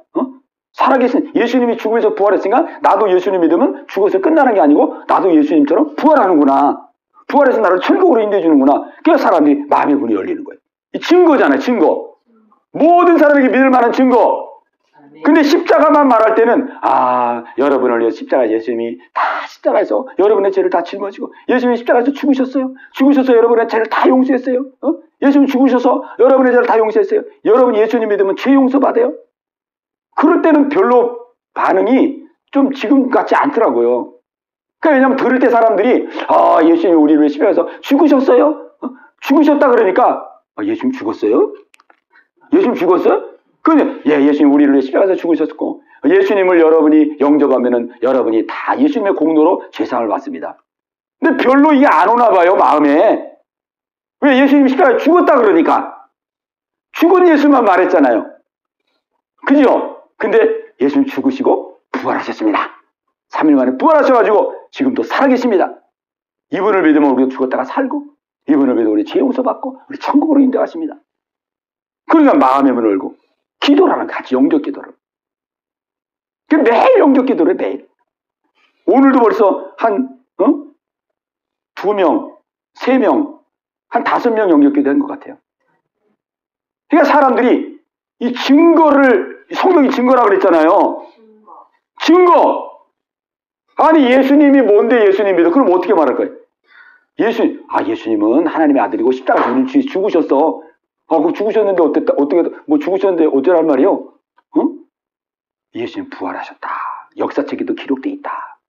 살아계신 예수님이 죽음에서 부활했으니까 나도 예수님 믿으면 죽어서 끝나는 게 아니고 나도 예수님처럼 부활하는구나. 부활해서 나를 천국으로 인도해 주는구나. 그래서 사람들이 마음의 문이 열리는 거예요. 이 증거잖아요. 증거. 모든 사람에게 믿을 만한 증거. 근데 십자가만 말할 때는 여러분을 위해 십자가 예수님이 다 십자가에서 여러분의 죄를 다 짊어지고 예수님이 십자가에서 죽으셔서 여러분의 죄를 다 용서했어요. 예수님 죽으셔서 여러분의 죄를 다 용서했어요. 여러분 예수님 믿으면 죄 용서 받아요. 그럴 때는 별로 반응이 좀 지금 같지 않더라고요. 그러니까 왜냐하면 들을 때 사람들이 예수님이 우리를 위해 십자가에서 죽으셨어요? 죽으셨다 그러니까 예수님 죽었어요? 예수님 죽었어요? 근데 예수님 우리를 위해 십자가에서 죽으셨고 예수님을 여러분이 영접하면은 여러분이 다 예수님의 공로로 죄상을 받습니다. 근데 별로 이게 안 오나 봐요, 마음에. 왜? 예수님이 십자가에 죽었다 그러니까. 죽은 예수만 말했잖아요. 그죠? 근데 예수님 죽으시고 부활하셨습니다. 3일 만에 부활하셔가지고 지금도 살아계십니다. 이분을 믿으면 우리가 죽었다가 살고 이분을 믿으면 우리 죄 용서받고 우리 천국으로 인도하십니다. 그러니까 마음의 문을 열고 기도를 하는 같이 영접 기도를. 매일 영접 기도를 매일. 오늘도 벌써 한 2명, 3명, 한 5명 영접 기도한 것 같아요. 그러니까 사람들이 이 증거를 성경이 증거라고 그랬잖아요. 증거. 아니 예수님이 뭔데 예수님 믿어? 그럼 어떻게 말할 거예요? 예수님은 하나님의 아들이고 십자가 죽으셨어. 그럼 죽으셨는데 어떻게 뭐 죽으셨는데 어쩌란 말이요? 예수님 부활하셨다. 역사책에도 기록돼 있다.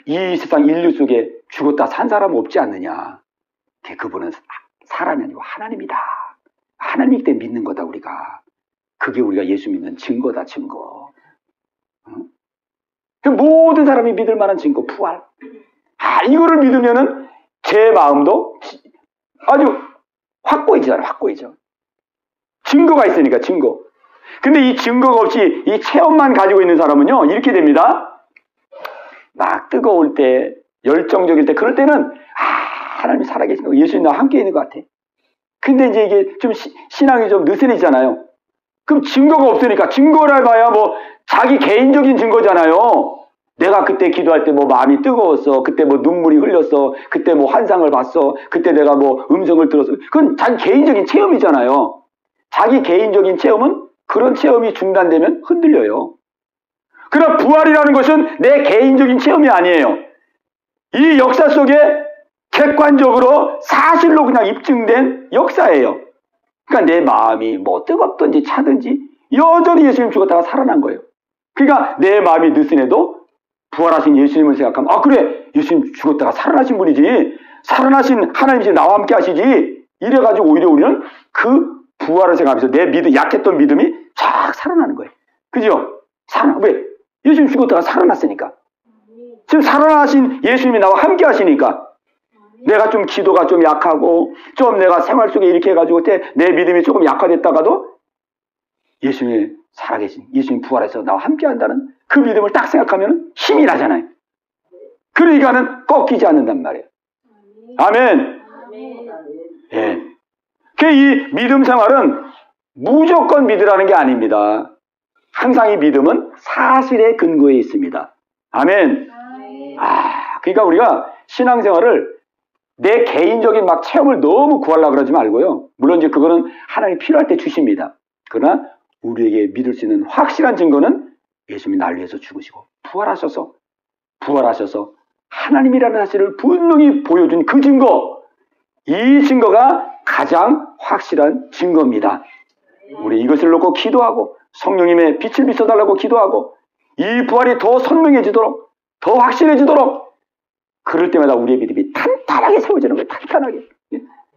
이 세상 인류 속에 죽었다 산 사람 없지 않느냐. 그분은 사람이 아니고 하나님이다. 하나님이기 때문에 믿는 거다 우리가. 그게 우리가 예수 믿는 증거다 증거. 모든 사람이 믿을 만한 증거 부활. 이거를 믿으면은 제 마음도 아주 확고해지잖아요. 확고해져. 증거가 있으니까, 증거. 근데 이 증거가 없이 이 체험만 가지고 있는 사람은요, 이렇게 됩니다. 막 뜨거울 때, 열정적일 때, 그럴 때는, 하나님이 살아계신 거, 예수님 나와 함께 있는 것 같아. 근데 이제 이게 좀 신앙이 좀 느슨해지잖아요. 그럼 증거가 없으니까, 증거를 봐야 뭐, 자기 개인적인 증거잖아요. 내가 그때 기도할 때 뭐 마음이 뜨거웠어. 그때 뭐 눈물이 흘렸어. 그때 뭐 환상을 봤어. 그때 내가 뭐 음성을 들었어. 그건 자기 개인적인 체험이잖아요. 자기 개인적인 체험은 그런 체험이 중단되면 흔들려요. 그러나 부활이라는 것은 내 개인적인 체험이 아니에요. 이 역사 속에 객관적으로 사실로 그냥 입증된 역사예요. 그러니까 내 마음이 뭐 뜨겁든지 차든지 여전히 예수님 죽었다가 살아난 거예요. 그러니까 내 마음이 느슨해도 부활하신 예수님을 생각하면 그래, 예수님 죽었다가 살아나신 분이지, 살아나신 하나님이 나와 함께 하시지, 이래가지고 오히려 우리는 그 부활을 생각하면서 내 믿음, 약했던 믿음이 쫙 살아나는 거예요. 그죠? 왜? 예수님 죽었다가 살아났으니까. 지금 살아나신 예수님이 나와 함께 하시니까. 내가 좀 기도가 좀 약하고 좀 내가 생활 속에 이렇게 해가지고 내 믿음이 조금 약화됐다가도 예수님이 살아계신, 예수님 부활해서 나와 함께 한다는 그 믿음을 딱 생각하면 힘이 나잖아요. 그러니까는 꺾이지 않는단 말이에요. 아멘. 예. 이 믿음 생활은 무조건 믿으라는 게 아닙니다. 항상 이 믿음은 사실의 근거에 있습니다. 아멘. 그러니까 우리가 신앙생활을 내 개인적인 막 체험을 너무 구하려고 그러지 말고요. 물론 이제 그거는 하나님이 필요할 때 주십니다. 그러나 우리에게 믿을 수 있는 확실한 증거는 예수님이 날 위해서 죽으시고 부활하셔서 하나님이라는 사실을 분명히 보여준 그 증거, 이 증거가 가장 확실한 증거입니다. 우리 이것을 놓고 기도하고 성령님의 빛을 비춰달라고 기도하고 이 부활이 더 선명해지도록, 더 확실해지도록, 그럴 때마다 우리의 믿음이 탄탄하게 세워지는 거예요. 탄탄하게.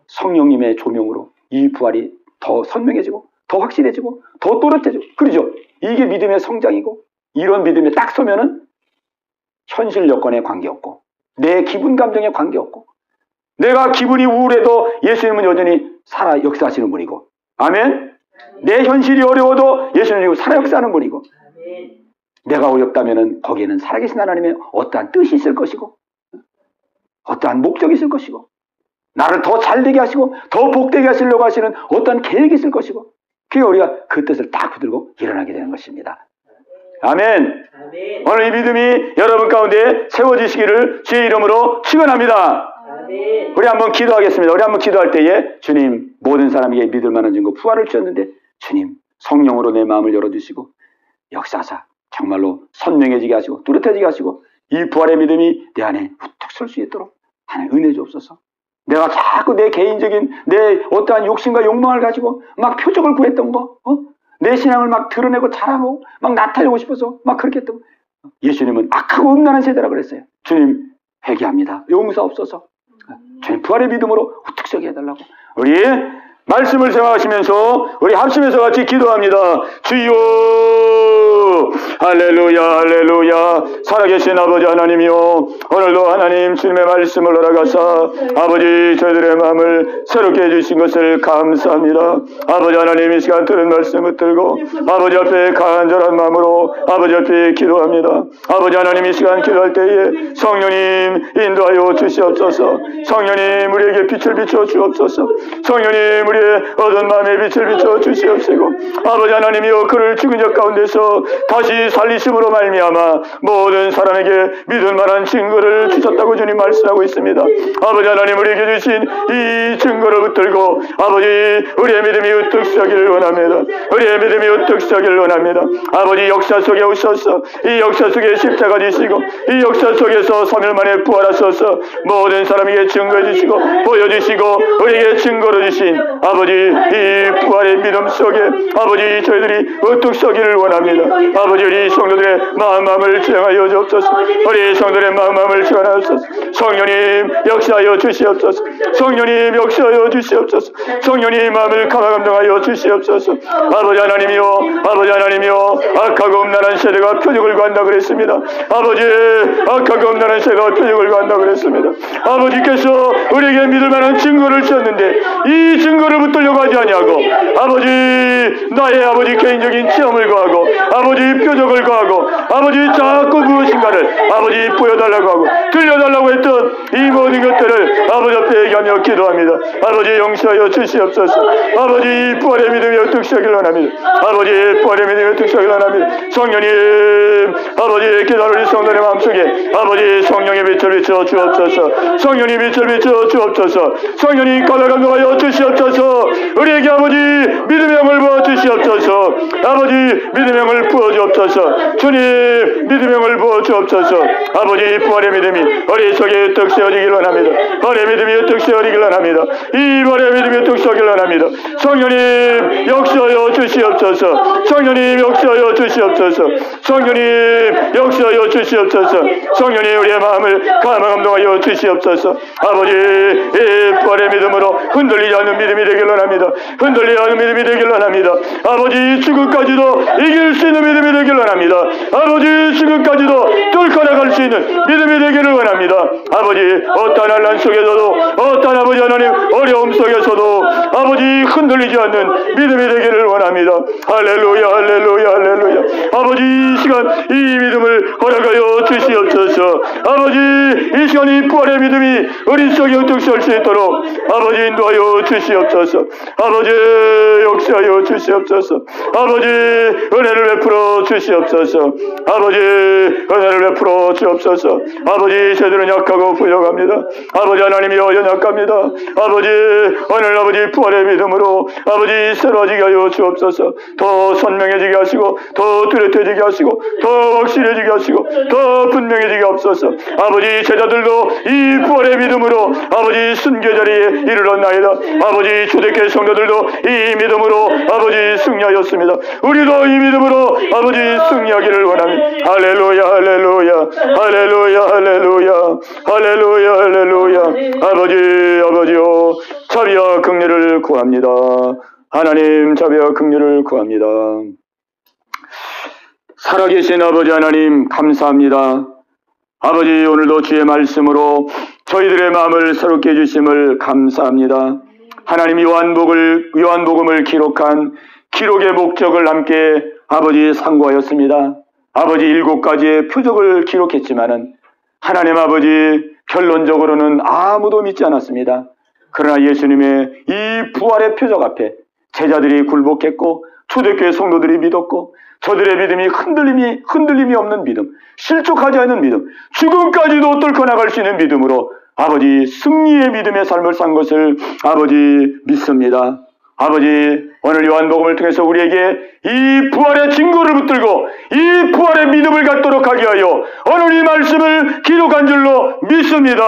성령님의 조명으로 이 부활이 더 선명해지고 더 확실해지고 더 또렷해지고, 그러죠? 이게 믿음의 성장이고, 이런 믿음에 딱 서면은 현실 여건에 관계없고 내 기분 감정에 관계없고, 내가 기분이 우울해도 예수님은 여전히 살아 역사하시는 분이고, 아멘. 내 현실이 어려워도 예수님은 살아 역사하는 분이고, 내가 어렵다면은 거기에는 살아계신 하나님의 어떠한 뜻이 있을 것이고, 어떠한 목적이 있을 것이고, 나를 더 잘되게 하시고 더 복되게 하시려고 하시는 어떠한 계획이 있을 것이고, 그러니까 우리가 그 뜻을 딱 붙들고 일어나게 되는 것입니다. 아멘. 오늘 이 믿음이 여러분 가운데 세워지시기를 주의 이름으로 축원합니다. 우리 한번 기도하겠습니다. 우리 한번 기도할 때에, 주님, 모든 사람에게 믿을 만한 증거 부활을 주셨는데 주님 성령으로 내 마음을 열어주시고 역사하사 정말로 선명해지게 하시고 뚜렷해지게 하시고 이 부활의 믿음이 내 안에 후딱 설 수 있도록 하나님 은혜 주옵소서. 내가 자꾸 내 개인적인 내 어떠한 욕심과 욕망을 가지고 막 표적을 구했던 거, 내 신앙을 막 드러내고 자랑하고 막 나타내고 싶어서 막 그렇게 했던 거. 예수님은 악하고 음란한 세대라 그랬어요. 주님 회개합니다. 용서없어서. 주님 부활의 믿음으로 후딱 서게 해달라고. 우리 말씀을 생각하시면서 우리 합심해서 같이 기도합니다. 주여, 할렐루야, 할렐루야. 살아계신 아버지 하나님이요, 오늘도 하나님 주님의 말씀을 허락하사 아버지 저희들의 마음을 새롭게 해주신 것을 감사합니다. 아버지 하나님, 이 시간 들은 말씀 붙들고 아버지 앞에 간절한 마음으로 아버지 앞에 기도합니다. 아버지 하나님, 이 시간 기도할 때에 성령님 인도하여 주시옵소서. 성령님 우리에게 빛을 비춰 주옵소서. 성령님 우리의 어두운 마음에 빛을 비춰 주시옵시고, 아버지 하나님이여, 그를 죽은 자 가운데서 다시 살리심으로 말미암아 모든 사람에게 믿을 만한 증거를 주셨다고 주님 말씀하고 있습니다. 아버지 하나님, 우리에게 주신 이 증거를 붙들고 아버지 우리의 믿음이 우뚝 서기를 원합니다. 우리의 믿음이 우뚝 서기를 원합니다. 아버지 역사 속에 오셔서 이 역사 속에 십자가 지시고 이 역사 속에서 3일 만에 부활하셔서 모든 사람에게 증거해 주시고 보여주시고 우리에게 증거로 주신 아버지 이 부활의 믿음 속에 아버지 저희들이 우뚝 서기를 원합니다. 아버지 우리 성도들의 마음을 지향하여 부어주옵소서. 우리 성도의 마음을 시원하옵소서. 성령님 역사하여 주시옵소서. 성령님 역사하여 주시옵소서. 성령님 마음을 감화감동하여 주시옵소서. 아버지 하나님이여, 아버지 하나님이여, 악하고 음란한 세대가 표적을 구한다 그랬습니다. 아버지, 악하고 음란한 세대가 표적을 구한다 그랬습니다. 아버지께서 우리에게 믿을 만한 증거를 주셨는데 이 증거를 붙들려고 하지 아니하고 아버지, 나의 아버지 개인적인 체험을 구하고 아버지 표적을 구하고 아버지 자꾸 무엇인가를 아버지 보여달라고 하고 들려달라고 했던 이 모든 것들을 아버지 앞에 얘기하며 기도합니다. 아버지 용서하여 주시옵소서. 아버지 부활의 믿음이 어떻게 원합니다. 아버지 부활의 믿음이 어떻게 원합니다. 성령님 아버지 기도하는 우리 성도의 마음속에 아버지 성령의 빛을 비춰 주옵소서. 성령의 빛을 비춰 주옵소서. 성령이 감화감동하여 주시옵소서. 우리에게 아버지 믿음의 영을 부어 주시옵소서. 아버지 믿음의 영을 부어 주옵소서. 주님 믿음의 영을 부어 주옵소서. 아버지 부활의 믿음이 우리 속에 떡 세워지길 원합니다. 부활의 믿음이 떡 세워지길 원합니다. 이 부활의 믿음이 떡 세워지길 원합니다. 성령님 역사하여 주시옵소서. 성령님 역사하여 주시옵소서. 성령님 역사하여 주시옵소서. 성령님 우리의 마음을 감화감동하여 주시옵소서. 아버지 이 부활의 믿음으로 흔들리지 않는 믿음이 되길 원합니다. 흔들리지 않는 믿음이 되길 원합니다. 아버지 죽음까지도 이길 수 있는 믿음이 되길 원합니다. 아버지 죽음까지도 뚫고 나갈 수 있는 믿음이 되기를 원합니다. 아버지 어떠한 환난 속에서도 어떠한 아버지 하나님 어려움 속에서도 아버지 흔들리지 않는 믿음이 되기를 원합니다. 할렐루야 할렐루야 할렐루야. 아버지 이 시간 이 믿음을 허락하여 주시옵소서. 아버지 이 시간 이 부활의 믿음이 우리 속에 득세할 수 있도록 아버지 인도하여 주시옵소서. 아버지 역사하여 주시옵소서. 아버지 은혜를 베풀어 주시옵소서. 아버지 은혜를 베풀어 주옵소서. 아버지 저희들은 약하고 부족합니다. 아버지 하나님이여 연약합니다. 아버지 오늘 아버지 부활의 믿음으로 아버지 새로워지게 하여 주옵소서. 더 선명해지게 하시고 더 뚜렷해지게 하시고 더 확실해지게 하시고 더 분명해지게 하옵소서. 아버지 제자들도 이 부활의 믿음으로 아버지 순교 자리에 이르렀나이다. 아버지 초대교회 성도들도 이 믿음으로 아버지 승리하였습니다. 우리도 이 믿음으로 아버지 승리하기를 원합니다. 할렐루야 할렐루야 할렐루야 할렐루야 할렐루야 할렐루야. 아버지요 자비와 긍휼을 구합니다. 하나님 자비와 긍휼을 구합니다. 살아계신 아버지 하나님 감사합니다. 아버지 오늘도 주의 말씀으로 저희들의 마음을 새롭게 해주심을 감사합니다. 하나님 요한복음을 기록한 기록의 목적을 함께 아버지 상고하였습니다. 아버지 7가지의 표적을 기록했지만은 하나님 아버지 결론적으로는 아무도 믿지 않았습니다. 그러나 예수님의 이 부활의 표적 앞에 제자들이 굴복했고 초대교회 성도들이 믿었고 저들의 믿음이 흔들림이 없는 믿음, 실족하지 않는 믿음, 죽음까지도 뚫고 나갈 수 있는 믿음으로 아버지 승리의 믿음의 삶을 산 것을 아버지 믿습니다. 아버지 오늘 요한복음을 통해서 우리에게 이 부활의 증거를 붙들고 이 부활의 믿음을 갖도록 하게 하여 오늘 이 말씀을 기록한 줄로 믿습니다.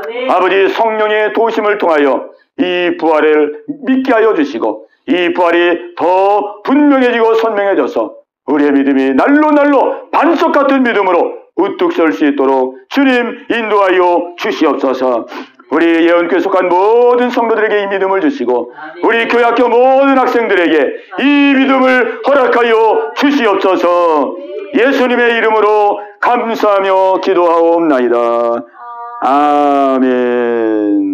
아멘. 아버지 성령의 도우심을 통하여 이 부활을 믿게 하여 주시고 이 부활이 더 분명해지고 선명해져서 우리의 믿음이 날로 반석 같은 믿음으로 우뚝 설 수 있도록 주님 인도하여 주시옵소서. 우리 예언교회 속한 모든 성도들에게 이 믿음을 주시고 우리 교회학교 모든 학생들에게 이 믿음을 허락하여 주시옵소서. 예수님의 이름으로 감사하며 기도하옵나이다. 아멘.